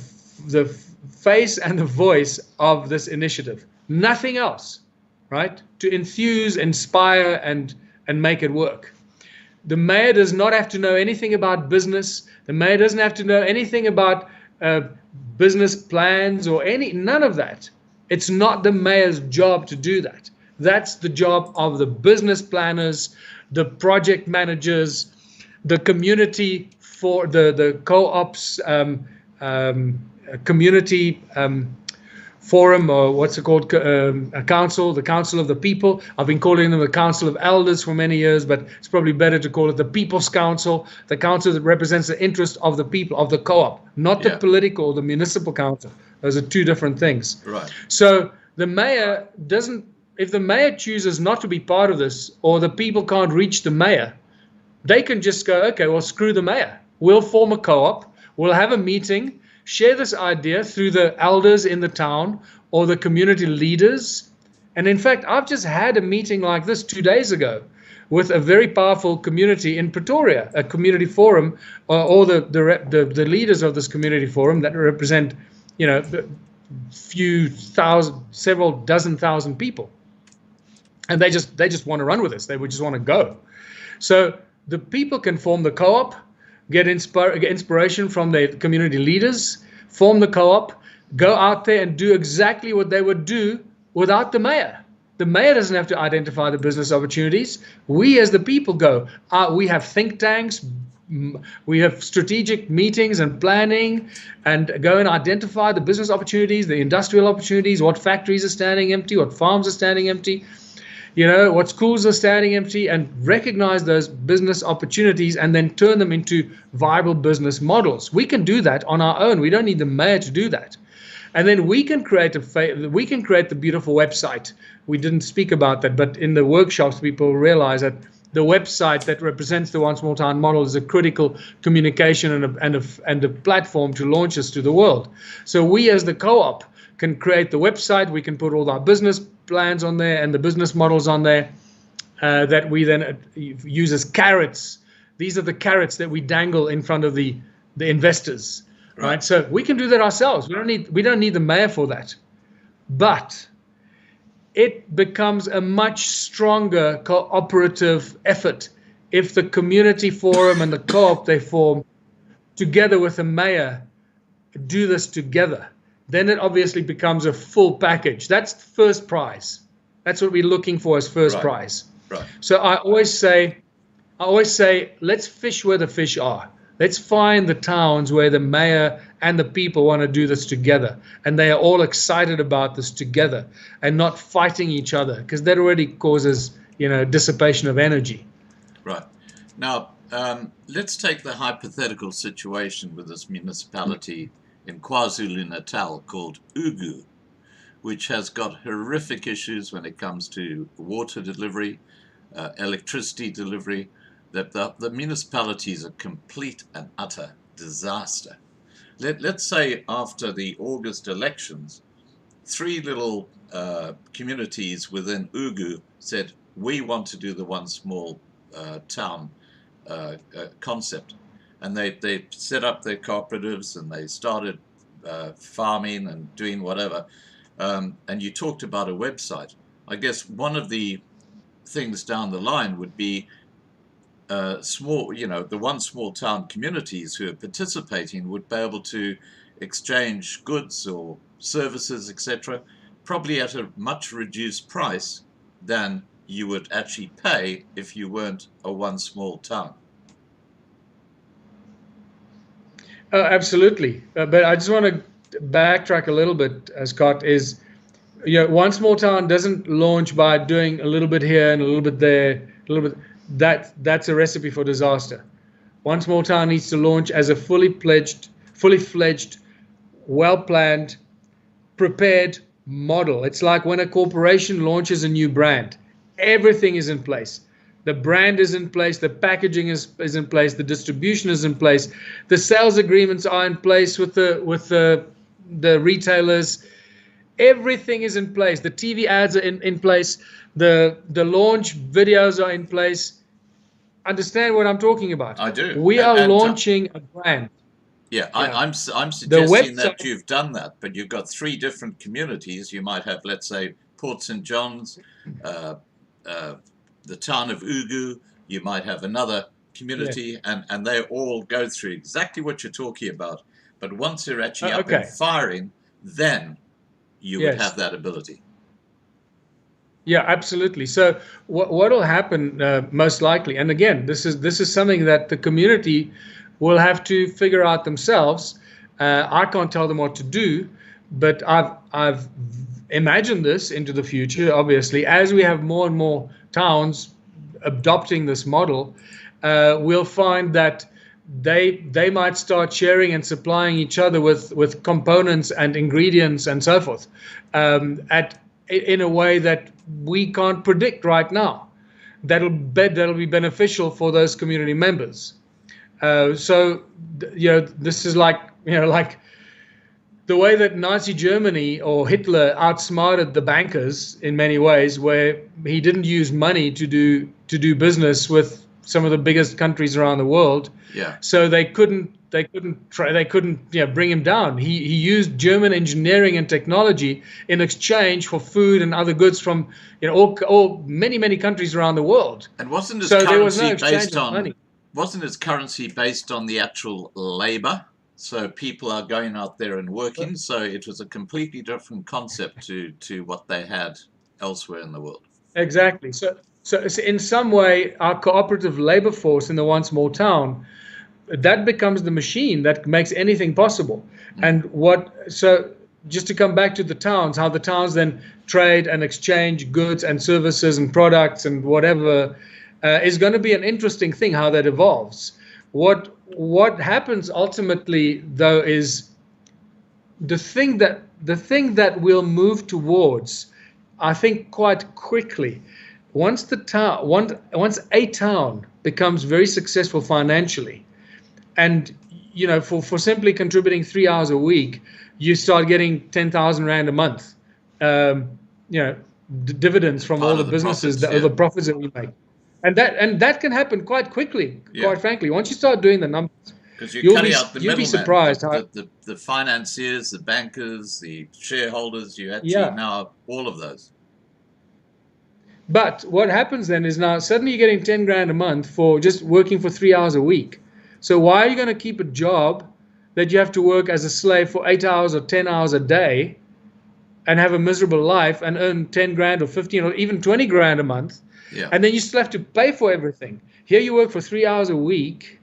face and the voice of this initiative. Nothing else, right? To enthuse, inspire, and make it work. The mayor does not have to know anything about business. The mayor doesn't have to know anything about business plans or none of that. It's not the mayor's job to do that. That's the job of the business planners, the project managers, the community for the co-ops, community forum, or what's it called, a council, the council of the people. I've been calling them the council of elders for many years, but it's probably better to call it the people's council, the council that represents the interest of the people, of the co-op, not the political or the municipal council. Those are two different things. Right. So the mayor doesn't, if the mayor chooses not to be part of this, or the people can't reach the mayor, they can just go, okay, well, screw the mayor. We'll form a co-op, we'll have a meeting, share this idea through the elders in the town or the community leaders. And in fact, I've just had a meeting like this 2 days ago with a very powerful community in Pretoria, a community forum, or the leaders of this community forum that represent, you know, few thousand, several dozen thousand people. And they just want to run with this. They would just want to go. So the people can form the co-op, get inspiration from the community leaders, form the co-op, go out there and do exactly what they would do without the mayor. The mayor doesn't have to identify the business opportunities. We as the people go. We have think tanks, we have strategic meetings and planning, and go and identify the business opportunities, the industrial opportunities, what factories are standing empty, what farms are standing empty, you know, what schools are standing empty, and recognize those business opportunities and then turn them into viable business models. We can do that on our own. We don't need the mayor to do that. And then we can create the beautiful website. We didn't speak about that, but in the workshops, people realize that the website that represents the One Small Town model is a critical communication and a platform to launch us to the world. So we as the co-op can create the website. We can put all our business plans on there and the business models on there that we then use as carrots. These are the carrots that we dangle in front of the investors, right? So we can do that ourselves. We don't need the mayor for that. But it becomes a much stronger cooperative effort if the community forum and the co-op they form together with the mayor do this together, then it obviously becomes a full package. That's the first prize. That's what we're looking for as first prize. Right. So I always say, let's fish where the fish are. Let's find the towns where the mayor and the people want to do this together, and they are all excited about this together and not fighting each other, because that already causes, dissipation of energy. Right. Now, let's take the hypothetical situation with this municipality in KwaZulu-Natal called Ugu, which has got horrific issues when it comes to water delivery, electricity delivery. The municipality is a complete and utter disaster. Let's say after the August elections, 3 little communities within Ugu said, we want to do the one small town concept. And they set up their cooperatives and they started farming and doing whatever. And you talked about a website. I guess one of the things down the line would be small, the one small town communities who are participating would be able to exchange goods or services, etc., probably at a much reduced price than you would actually pay if you weren't a one small town. Absolutely. But I just want to backtrack a little bit, Scott, is one small town doesn't launch by doing a little bit here and a little bit there, a little bit. That's a recipe for disaster. One small town needs to launch as a fully fledged, well-planned, prepared model. It's like when a corporation launches a new brand. Everything is in place. The brand is in place, the packaging is in place, the distribution is in place, the sales agreements are in place with the retailers. Everything is in place. The TV ads are in place. The launch videos are in place. Understand what I'm talking about? I do. We are launching a brand. Yeah, I'm suggesting that you've done that, but you've got 3 different communities. You might have, let's say, Port St. John's, the town of Ugu. You might have another community, and they all go through exactly what you're talking about. But once they're actually up and firing, then you would have that ability. Yeah, absolutely. So what will happen most likely, and again, this is something that the community will have to figure out themselves. I can't tell them what to do, but I've imagined this into the future. Obviously, as we have more and more towns adopting this model, we'll find that they might start sharing and supplying each other with components and ingredients and so forth in a way that we can't predict right now. That'll be beneficial for those community members. So this is like the way that Nazi Germany or Hitler outsmarted the bankers in many ways, where he didn't use money to do business with some of the biggest countries around the world. Yeah. So they couldn't bring him down. He used German engineering and technology in exchange for food and other goods from all many countries around the world. And wasn't his currency based on the actual labor? So people are going out there and working. So it was a completely different concept to what they had elsewhere in the world. Exactly. So in some way, our cooperative labor force in the one small town, that becomes the machine that makes anything possible. And so just to come back to the towns, how the towns then trade and exchange goods and services and products and whatever is going to be an interesting thing, how that evolves. What happens ultimately, though, is the thing that we'll move towards, I think, quite quickly. Once a town becomes very successful financially, and for simply contributing 3 hours a week, you start getting 10,000 Rand a month, dividends from all the businesses, the profits that we make, and that can happen quite quickly. Quite frankly, once you start doing the numbers, because you'll be surprised how the financiers, the bankers, the shareholders, you actually now all of those. But what happens then is now suddenly you're getting 10 grand a month for just working for 3 hours a week. So why are you going to keep a job that you have to work as a slave for 8 hours or 10 hours a day and have a miserable life and earn 10 grand or 15 or even 20 grand a month? Yeah. And then you still have to pay for everything. Here you work for 3 hours a week.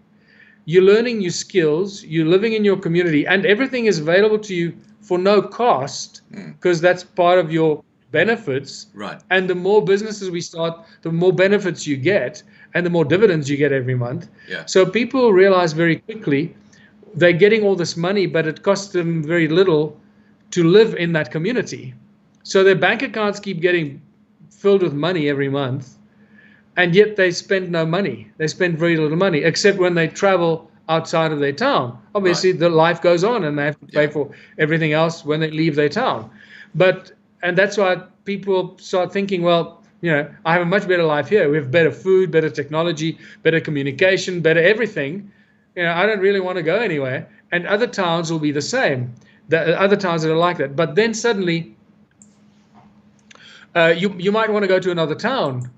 You're learning new skills. You're living in your community, and everything is available to you for no cost because that's part of your benefits. Right. And the more businesses we start, the more benefits you get and the more dividends you get every month. Yeah. So people realize very quickly they're getting all this money, but it costs them very little to live in that community. So their bank accounts keep getting filled with money every month, and yet they spend no money. They spend very little money, except when they travel outside of their town. Obviously, the life goes on, and they have to pay for everything else when they leave their town. And that's why people start thinking, well, I have a much better life here. We have better food, better technology, better communication, better everything. I don't really want to go anywhere. And other towns will be the same. The other towns that are like that. But then suddenly, you might want to go to another town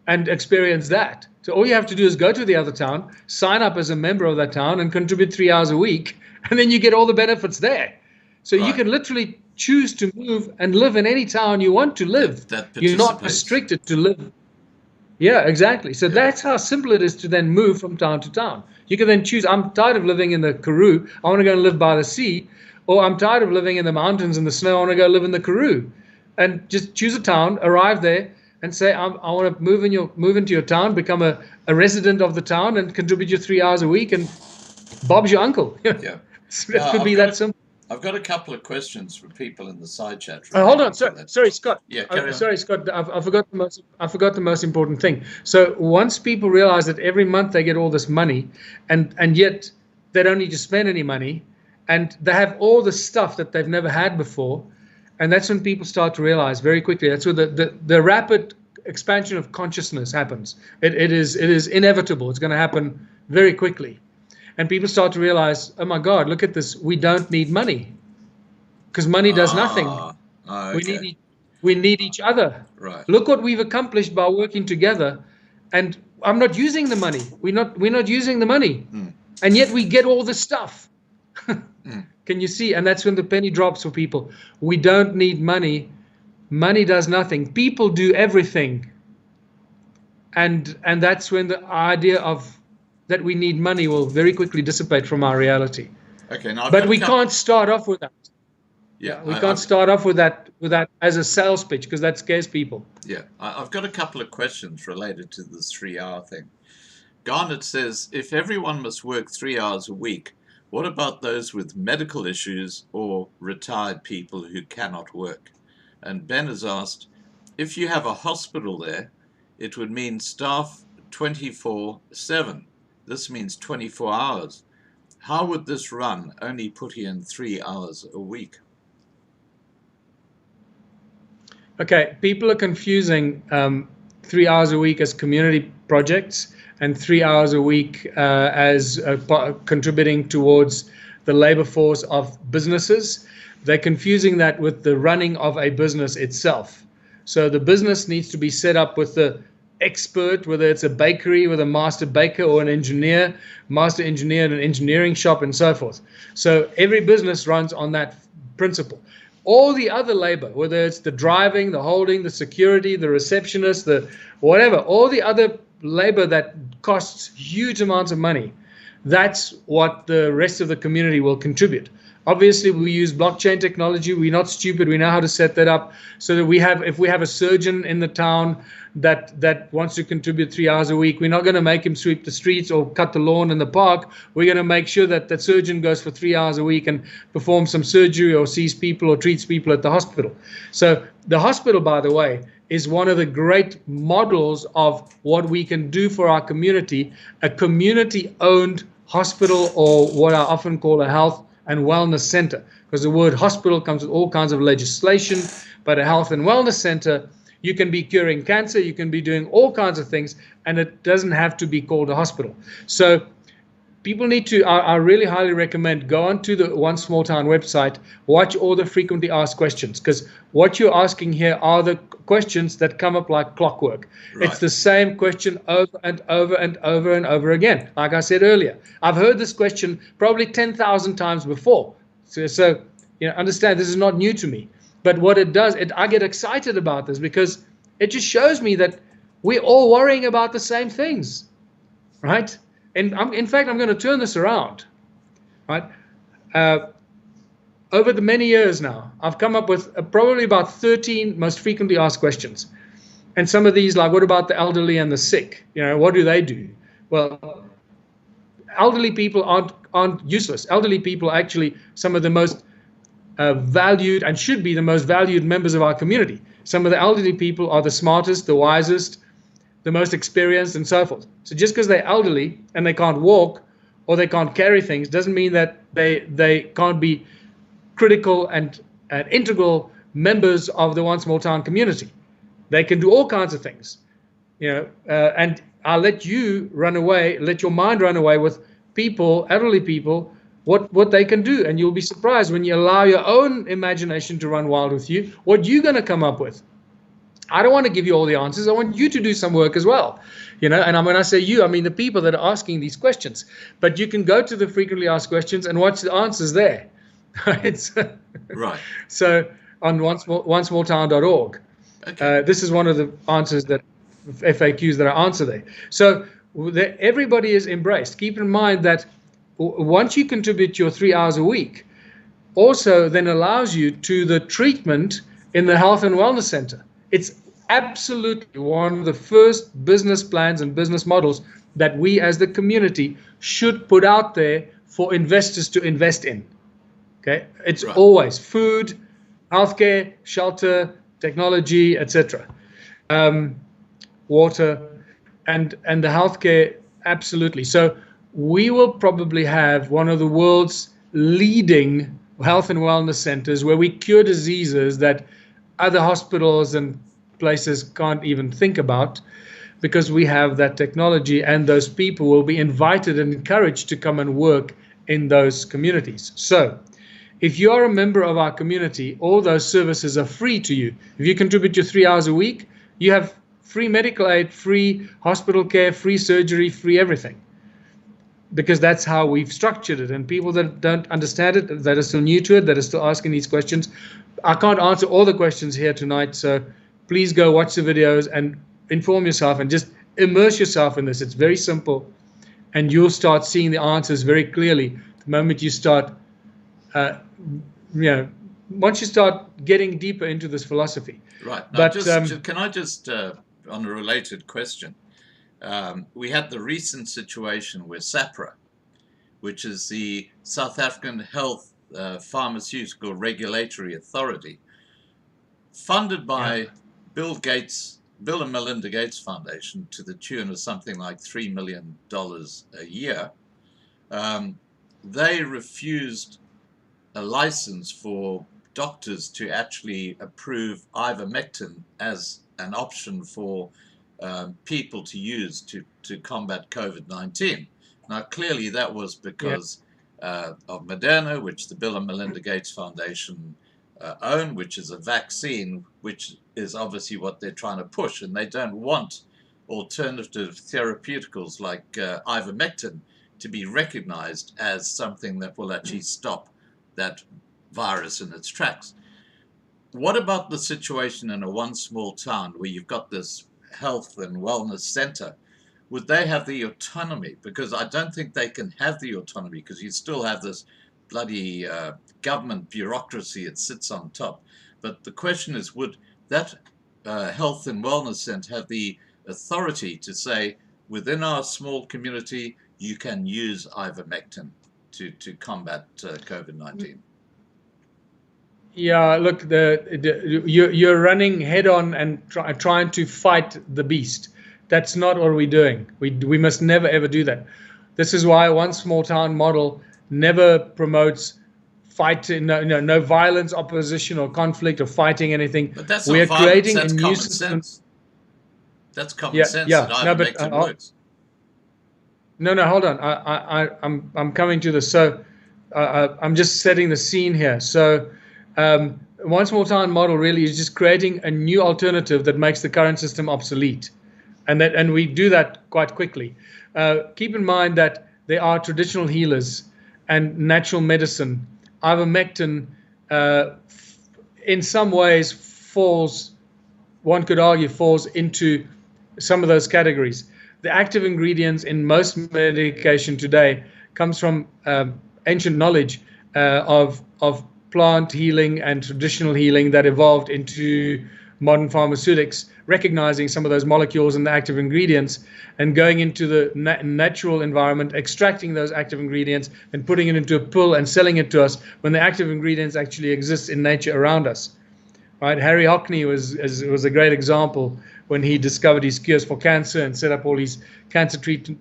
and experience that. So all you have to do is go to the other town, sign up as a member of that town, and contribute 3 hours a week, and then you get all the benefits there. So you can literally choose to move and live in any town you want to live. You're not restricted to live. Yeah, exactly. So that's how simple it is to then move from town to town. You can then choose, I'm tired of living in the Karoo, I want to go and live by the sea, or I'm tired of living in the mountains in the snow, I want to go live in the Karoo. And just choose a town, arrive there, and say, I want to move into your town, become a resident of the town, and contribute your 3 hours a week, and Bob's your uncle. Yeah. It could be that simple. I've got a couple of questions for people in the side chat. Hold on, sorry, Scott. Yeah, carry on. Sorry, Scott. I forgot the most important thing. So once people realize that every month they get all this money, and yet they don't need to spend any money, and they have all the stuff that they've never had before, and that's when people start to realize very quickly. That's where the rapid expansion of consciousness happens. It is inevitable. It's going to happen very quickly. And people start to realize, oh my God, look at this. We don't need money because money does nothing. Okay. We need each other. Right. Look what we've accomplished by working together. And I'm not using the money. We're not using the money. And yet we get all the stuff. Can you see? And that's when the penny drops for people. We don't need money. Money does nothing. People do everything. And that's when the idea of that we need money will very quickly dissipate from our reality. Okay, now but we can't start off with that. Yeah, we can't start off with that as a sales pitch because that scares people. Yeah, I've got a couple of questions related to this 3 hour thing. Garnet says, if everyone must work 3 hours a week, what about those with medical issues or retired people who cannot work? And Ben has asked, if you have a hospital there, it would mean staff 24/7. This means 24 hours. How would this run, only putting in 3 hours a week? Okay, people are confusing 3 hours a week as community projects and 3 hours a week as contributing towards the labor force of businesses. They're confusing that with the running of a business itself. So the business needs to be set up with the expert, whether it's a bakery with a master baker or an engineer, master engineer in an engineering shop and so forth. So every business runs on that principle. All the other labor, whether it's the driving, the holding, the security, the receptionist, the whatever, all the other labor that costs huge amounts of money, that's what the rest of the community will contribute. Obviously, we use blockchain technology. We're not stupid. We know how to set that up so that if we have a surgeon in the town that wants to contribute 3 hours a week, we're not going to make him sweep the streets or cut the lawn in the park. We're going to make sure that that surgeon goes for 3 hours a week and performs some surgery or sees people or treats people at the hospital. So the hospital, by the way, is one of the great models of what we can do for our community, a community-owned hospital, or what I often call a health and wellness center, because the word hospital comes with all kinds of legislation. But a health and wellness center, you can be curing cancer, you can be doing all kinds of things, and it doesn't have to be called a hospital. So people need to, I really highly recommend, go onto the One Small Town website, watch all the frequently asked questions, because what you're asking here are the questions that come up like clockwork. Right. It's the same question over and over and over and over again. Like I said earlier, I've heard this question probably 10,000 times before. So understand, this is not new to me. But what it does, I get excited about this because it just shows me that we're all worrying about the same things, right? And in fact, I'm going to turn this around, right? Over the many years now, I've come up with probably about 13 most frequently asked questions. And some of these, like, what about the elderly and the sick? What do they do? Well, elderly people aren't useless. Elderly people are actually some of the most valued and should be the most valued members of our community. Some of the elderly people are the smartest, the wisest, the most experienced, and so forth. So just because they're elderly and they can't walk or they can't carry things doesn't mean that they can't be critical and integral members of the One Small Town community. They can do all kinds of things, and I'll let you run away, let your mind run away with people, elderly people, what they can do, and you'll be surprised when you allow your own imagination to run wild with you, what you're going to come up with. I don't want to give you all the answers. I want you to do some work as well, and when I say you, I mean the people that are asking these questions. But you can go to the frequently asked questions and watch the answers there. Right. So on onesmalltown.org, Okay. this is one of the answers that FAQs that I answer there. So everybody is embraced. Keep in mind that once you contribute your 3 hours a week, also then allows you to the treatment in the health and wellness center. It's absolutely one of the first business plans and business models that we as the community should put out there for investors to invest in. Okay, it's Right. always food, healthcare, shelter, technology, etc. Water, and the healthcare, absolutely. So we will probably have one of the world's leading health and wellness centers where we cure diseases that other hospitals and places can't even think about, because we have that technology, and those people will be invited and encouraged to come and work in those communities. So if you are a member of our community, all those services are free to you. If you contribute your 3 hours a week, you have free medical aid, free hospital care, free surgery, free everything. Because that's how we've structured it. And people that don't understand it, that are still new to it, that are still asking these questions, I can't answer all the questions here tonight. So please go watch the videos and inform yourself and just immerse yourself in this. It's very simple. And you'll start seeing the answers very clearly the moment you start, once you start getting deeper into this philosophy. Right. Now, But can I just, on a related question, we had the recent situation where SAPRA, which is the South African Health Pharmaceutical Regulatory Authority, funded by Bill and Melinda Gates Foundation to the tune of something like $3 million a year, they refused a license for doctors to actually approve ivermectin as an option for people to use to combat COVID-19. Now, clearly that was because of Moderna, which the Bill and Melinda Gates Foundation own, which is a vaccine, which is obviously what they're trying to push, and they don't want alternative therapeuticals like ivermectin to be recognized as something that will actually stop that virus in its tracks. What about the situation in a one small town where you've got this health and wellness center? Would they have the autonomy? Because I don't think they can have the autonomy, because you still have this bloody government bureaucracy that sits on top. But the question is, would that health and wellness center have the authority to say, within our small community, you can use ivermectin to combat COVID-19? Yeah, look, you're running head on and trying to fight the beast. That's not what we're doing. We must never ever do that. This is why one small town model never promotes fighting, no violence, opposition, or conflict, or fighting anything. But that's we not are violence, creating that's a new common system. sense. That's common sense that ivermectin works. No, hold on. I'm coming to this. So I'm just setting the scene here. So one small town model really is just creating a new alternative that makes the current system obsolete, and we do that quite quickly. Keep in mind that there are traditional healers and natural medicine. Ivermectin, in some ways, one could argue, falls into some of those categories. The active ingredients in most medication today comes from ancient knowledge of plant healing and traditional healing that evolved into modern pharmaceutics, recognizing some of those molecules and the active ingredients and going into the natural environment, extracting those active ingredients and putting it into a pill and selling it to us when the active ingredients actually exist in nature around us. Right? Harry Hockney was a great example when he discovered his cures for cancer and set up all these cancer treating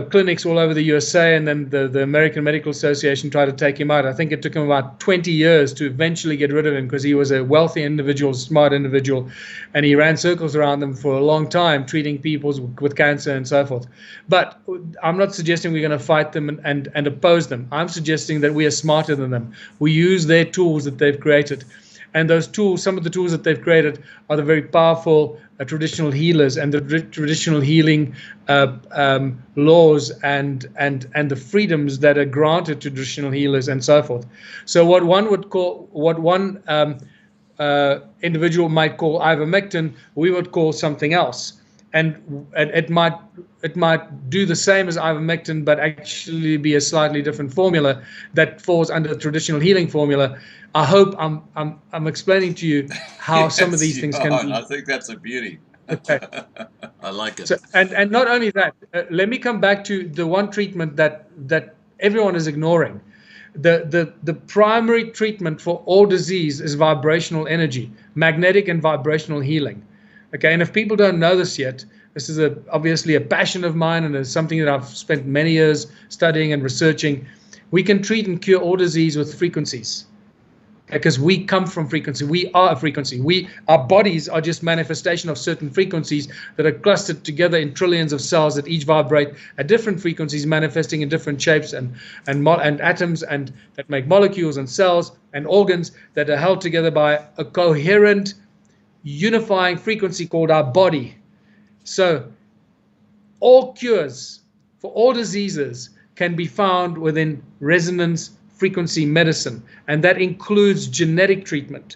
clinics all over the USA, and then the American Medical Association tried to take him out. I think it took him about 20 years to eventually get rid of him because he was a wealthy individual, smart individual, and he ran circles around them for a long time, treating people with cancer and so forth. But I'm not suggesting we're going to fight them and oppose them. I'm suggesting that we are smarter than them. We use their tools that they've created. And those tools, some of the tools that they've created, are the very powerful traditional healers and the traditional healing laws and the freedoms that are granted to traditional healers and so forth. So what one individual might call ivermectin, we would call something else. And it might do the same as ivermectin, but actually be a slightly different formula that falls under the traditional healing formula. I hope I'm explaining to you how Yes, some of these things can be. I think that's a beauty. Okay. I like it. So, and not only that, let me come back to the one treatment that everyone is ignoring. The primary treatment for all disease is vibrational energy, magnetic and vibrational healing. Okay, and if people don't know this yet, this is obviously a passion of mine, and it's something that I've spent many years studying and researching. We can treat and cure all disease with frequencies, because we come from frequency. We are a frequency. Our bodies are just manifestation of certain frequencies that are clustered together in trillions of cells that each vibrate at different frequencies, manifesting in different shapes and atoms, and that make molecules and cells and organs that are held together by a coherent unifying frequency called our body. So all cures for all diseases can be found within resonance frequency medicine, and that includes genetic treatment.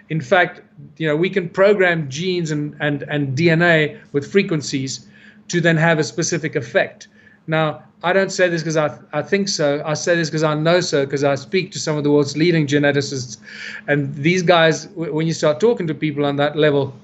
In fact, we can program genes and DNA with frequencies to then have a specific effect. Now, I don't say this because I think so. I say this because I know so, because I speak to some of the world's leading geneticists. And these guys, when you start talking to people on that level,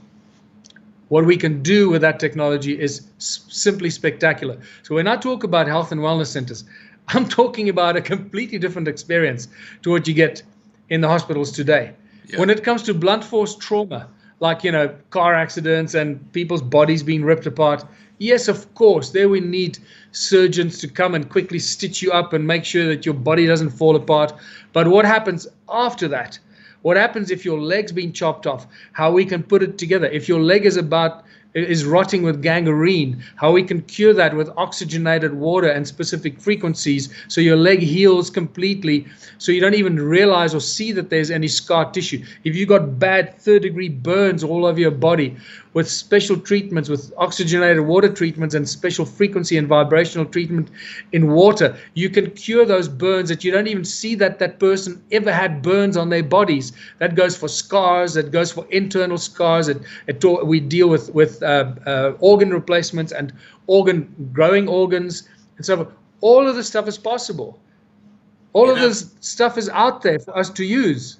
what we can do with that technology is simply spectacular. So when I talk about health and wellness centers, I'm talking about a completely different experience to what you get in the hospitals today. Yeah. When it comes to blunt force trauma, like, car accidents and people's bodies being ripped apart, yes, of course, there we need surgeons to come and quickly stitch you up and make sure that your body doesn't fall apart. But what happens after that? What happens if your leg's been chopped off? How we can put it together? If your leg is rotting with gangrene, how we can cure that with oxygenated water and specific frequencies so your leg heals completely, so you don't even realize or see that there's any scar tissue. If you got bad third-degree burns all over your body, with special treatments, with oxygenated water treatments and special frequency and vibrational treatment in water, you can cure those burns that you don't even see that that person ever had burns on their bodies. That goes for scars, that goes for internal scars. We deal with organ replacements and growing organs and so forth. All of this stuff is possible. All of this stuff is out there for us to use.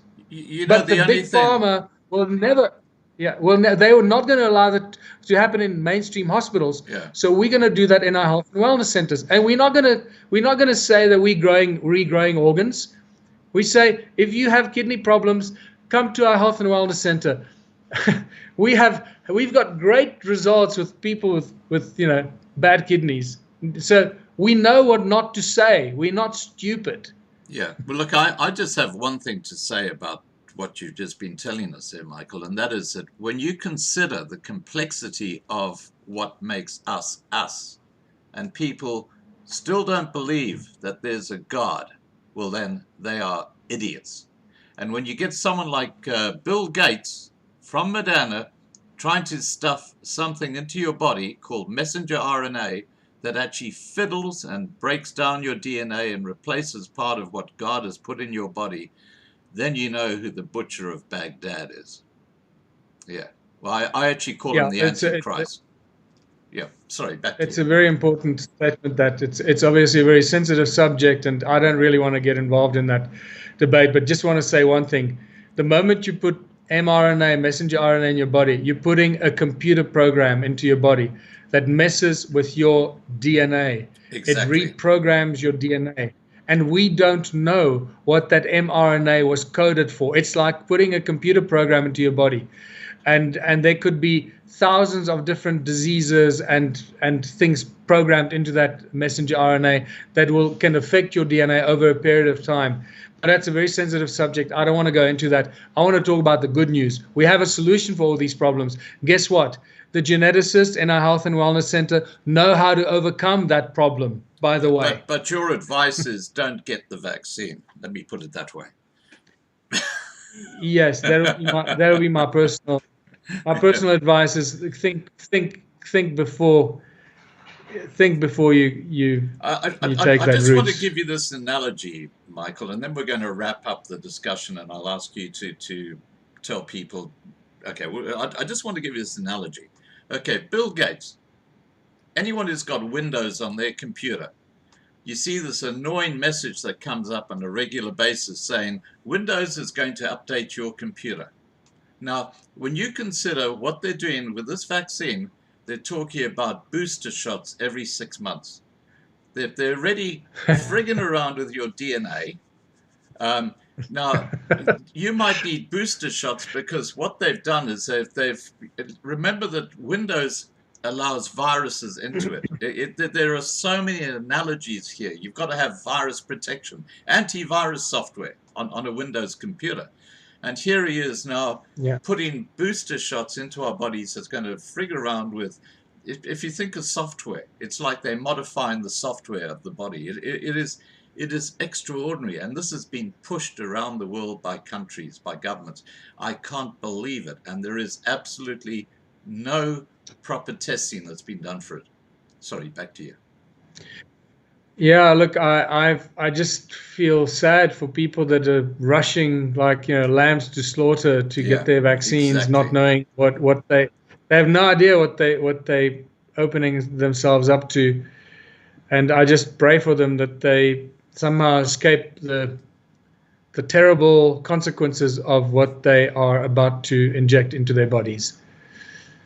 But the big pharma will never... Yeah, well, they were not going to allow that to happen in mainstream hospitals. Yeah. So we're going to do that in our health and wellness centers, and we're not going to say that we're regrowing organs. We say, if you have kidney problems, come to our health and wellness center. We've got great results with people with bad kidneys. So we know what not to say. We're not stupid. Yeah. Well, look, I just have one thing to say about what you've just been telling us there, Michael, and that is that when you consider the complexity of what makes us us, and people still don't believe that there's a God, well, then they are idiots. And when you get someone like Bill Gates from Moderna trying to stuff something into your body called messenger RNA that actually fiddles and breaks down your DNA and replaces part of what God has put in your body, then you know who the butcher of Baghdad is. Yeah. Well, I actually call him the Antichrist. Yeah. Sorry, back to you. It's a very important statement that it's obviously a very sensitive subject, and I don't really want to get involved in that debate, but just want to say one thing. The moment you put mRNA, messenger RNA in your body, you're putting a computer program into your body that messes with your DNA. Exactly. It reprograms your DNA. And we don't know what that mRNA was coded for. It's like putting a computer program into your body. And there could be thousands of different diseases and things programmed into that messenger RNA that can affect your DNA over a period of time. But that's a very sensitive subject. I don't want to go into that. I want to talk about the good news. We have a solution for all these problems. Guess what? The geneticists in our Health and Wellness Center know how to overcome that problem, by the way. But your advice is don't get the vaccine. Let me put it that way. Yes, that'll be my personal advice is think before you take that route. I just want to give you this analogy, Michael, and then we're going to wrap up the discussion, and I'll ask you to tell people. Okay, I just want to give you this analogy. Okay, Bill Gates. Anyone who's got Windows on their computer, you see this annoying message that comes up on a regular basis saying Windows is going to update your computer. Now, when you consider what they're doing with this vaccine, they're talking about booster shots every 6 months. They're already frigging around with your DNA. Now, you might need booster shots because what they've done is they've remember that Windows allows viruses into it. There are so many analogies here. You've got to have virus protection, antivirus software on a Windows computer. And here he is now putting booster shots into our bodies that's going to frig around with, if you think of software, it's like they're modifying the software of the body. It is extraordinary. And this has been pushed around the world by countries, by governments. I can't believe it. And there is absolutely no proper testing that's been done for it. Sorry, back to you. Yeah, look, I just feel sad for people that are rushing like lambs to slaughter to get their vaccines, exactly. Not knowing what they have no idea what they opening themselves up to, and I just pray for them that they somehow escape the terrible consequences of what they are about to inject into their bodies.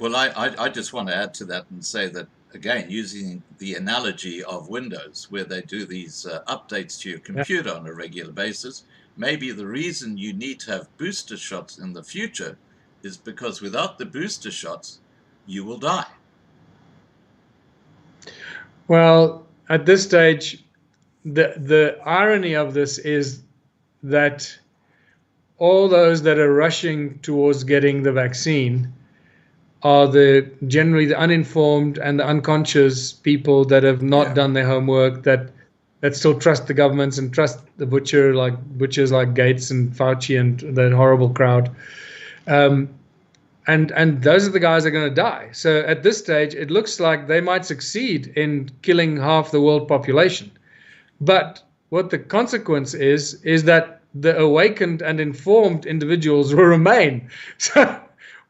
Well, I just want to add to that and say that, again, using the analogy of Windows, where they do these updates to your computer on a regular basis, maybe the reason you need to have booster shots in the future is because without the booster shots, you will die. Well, at this stage, the irony of this is that all those that are rushing towards getting the vaccine are generally the uninformed and the unconscious people that have not done their homework, that still trust the governments and trust the butchers like Gates and Fauci and that horrible crowd. And those are the guys that are going to die. So at this stage, it looks like they might succeed in killing half the world population. But what the consequence is that the awakened and informed individuals will remain. So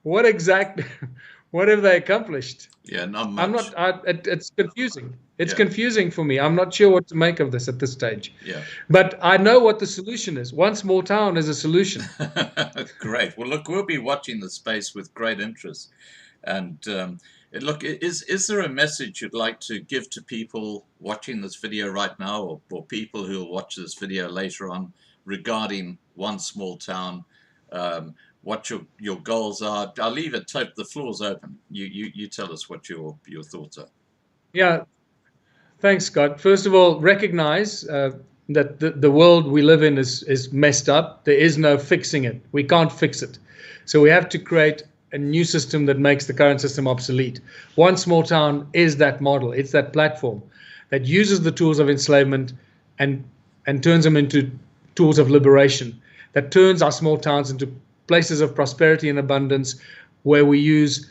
what have they accomplished? Yeah, not much. It's confusing. It's confusing for me. I'm not sure what to make of this at this stage. Yeah. But I know what the solution is. One small town is a solution. Great. Well, look, we'll be watching the space with great interest. And look, is there a message you'd like to give to people watching this video right now, or people who will watch this video later on, regarding one small town? What your goals are? I'll leave it. The floor's open. You tell us what your thoughts are. Yeah. Thanks, Scott. First of all, recognize that the world we live in is messed up. There is no fixing it. We can't fix it. So we have to create a new system that makes the current system obsolete. One Small Town is that model. It's that platform that uses the tools of enslavement and turns them into tools of liberation, that turns our small towns into places of prosperity and abundance, where we use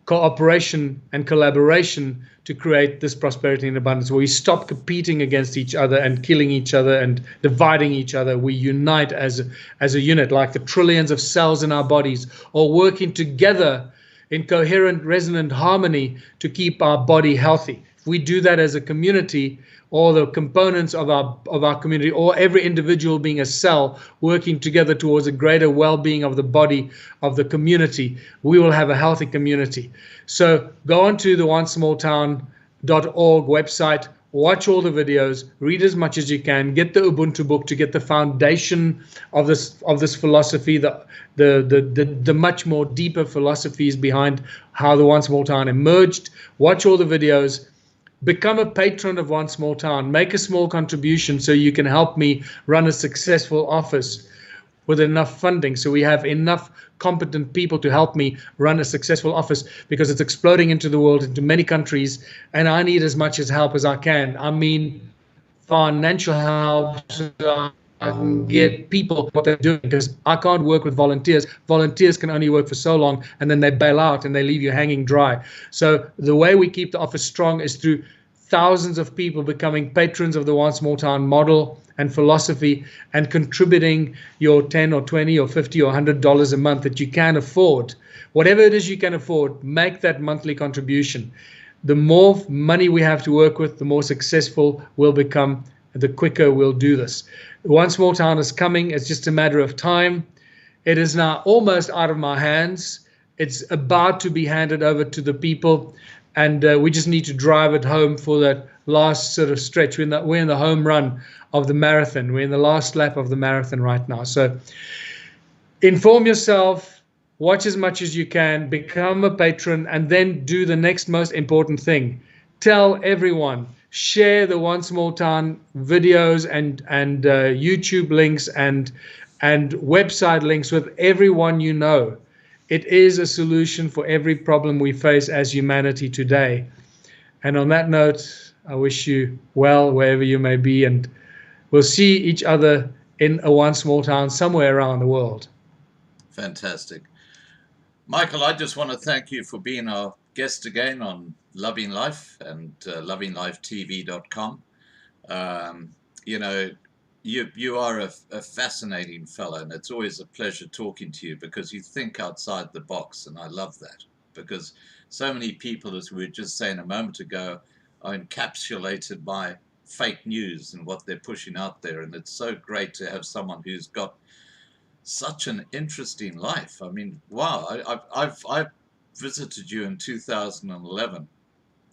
cooperation and collaboration to create this prosperity and abundance, where we stop competing against each other and killing each other and dividing each other. We unite as a unit, like the trillions of cells in our bodies, all working together in coherent, resonant harmony to keep our body healthy. If we do that as a community, all the components of our community, or every individual being a cell working together towards a greater well-being of the body of the community, we will have a healthy community. So go on to the onesmalltown.org website, watch all the videos, read as much as you can, get the Ubuntu book to get the foundation of this philosophy, the much more deeper philosophies behind how the One Small Town emerged. Watch all the videos. Become a patron of One Small Town. Make a small contribution so you can help me run a successful office with enough funding, so we have enough competent people to help me run a successful office, because it's exploding into the world, into many countries, and I need as much help as I can. I mean, financial help, so I can get people what they're doing, because I can't work with volunteers. Volunteers can only work for so long, and then they bail out and they leave you hanging dry. So the way we keep the office strong is through thousands of people becoming patrons of the One Small Town model and philosophy, and contributing your 10 or 20 or 50 or $100 a month that you can afford. Whatever it is you can afford, make that monthly contribution. The more money we have to work with, the more successful we'll become, the quicker we'll do this. One Small Town is coming. It's just a matter of time. It is now almost out of my hands. It's about to be handed over to the people, and we just need to drive it home for that last sort of stretch. We're in the home run of the marathon. We're in the last lap of the marathon right now. So inform yourself, watch as much as you can, become a patron, and then do the next most important thing. Tell everyone. Share the One Small Town videos and YouTube links and website links with everyone you know. It is a solution for every problem we face as humanity today. And on that note, I wish you well wherever you may be, and we'll see each other in a One Small Town somewhere around the world. Fantastic. Michael, I just want to thank you for being our guest again on Loving Life and lovinglifetv.com. You know, you are a fascinating fellow, and it's always a pleasure talking to you, because you think outside the box, and I love that, because so many people, as we were just saying a moment ago, are encapsulated by fake news and what they're pushing out there, and it's so great to have someone who's got such an interesting life. I mean, wow, I've visited you in 2011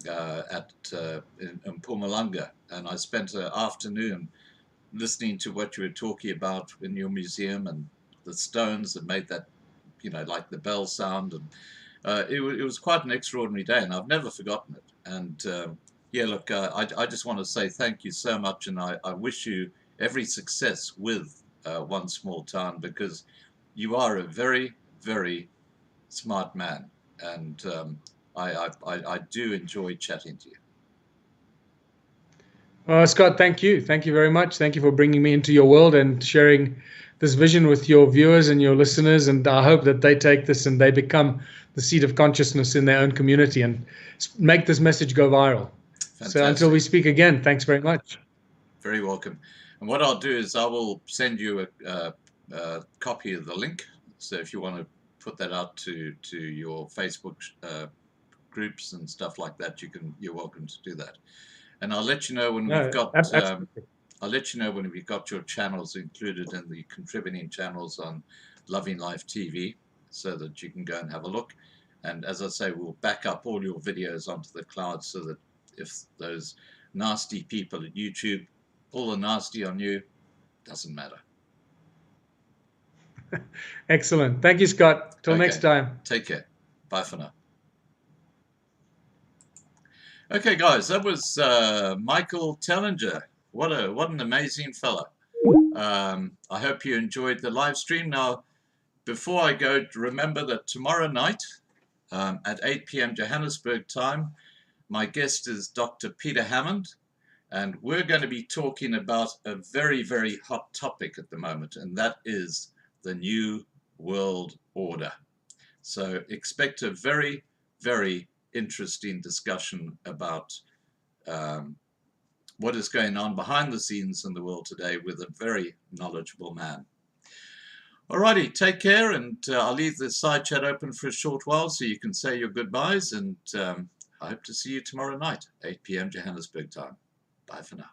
in Mpumalanga, and I spent an afternoon listening to what you were talking about in your museum, and the stones that made that, you know, like the bell sound, and it was quite an extraordinary day, and I've never forgotten it. And yeah, look, I just want to say thank you so much, and I wish you every success with One Small Town, because you are a very, very smart man, and I do enjoy chatting to you. Well, Scott, thank you. Thank you very much. Thank you for bringing me into your world and sharing this vision with your viewers and your listeners. And I hope that they take this and they become the seed of consciousness in their own community and make this message go viral. Fantastic. So until we speak again, thanks very much. Very welcome. And what I'll do is I will send you a copy of the link. So if you want to put that out to your Facebook groups and stuff like that, you're welcome to do that. And I'll let you know when we've got I'll let you know when we've got your channels included in the contributing channels on Loving Life TV, so that you can go and have a look. And as I say, we'll back up all your videos onto the cloud, so that if those nasty people at YouTube pull the nasty on you, doesn't matter. Excellent. Thank you, Scott. Till next time. Take care. Bye for now. Okay, guys, that was Michael Tellinger What an amazing fella. I hope you enjoyed the live stream. Now, before I go, remember that tomorrow night at 8 p.m. Johannesburg time, my guest is Dr. Peter Hammond, and we're going to be talking about a very, very hot topic at the moment, and that is the New World Order. So expect a very, very interesting discussion about what is going on behind the scenes in the world today with a very knowledgeable man. Alrighty, take care, and I'll leave the side chat open for a short while so you can say your goodbyes, and I hope to see you tomorrow night, 8 p.m. Johannesburg time. Bye for now.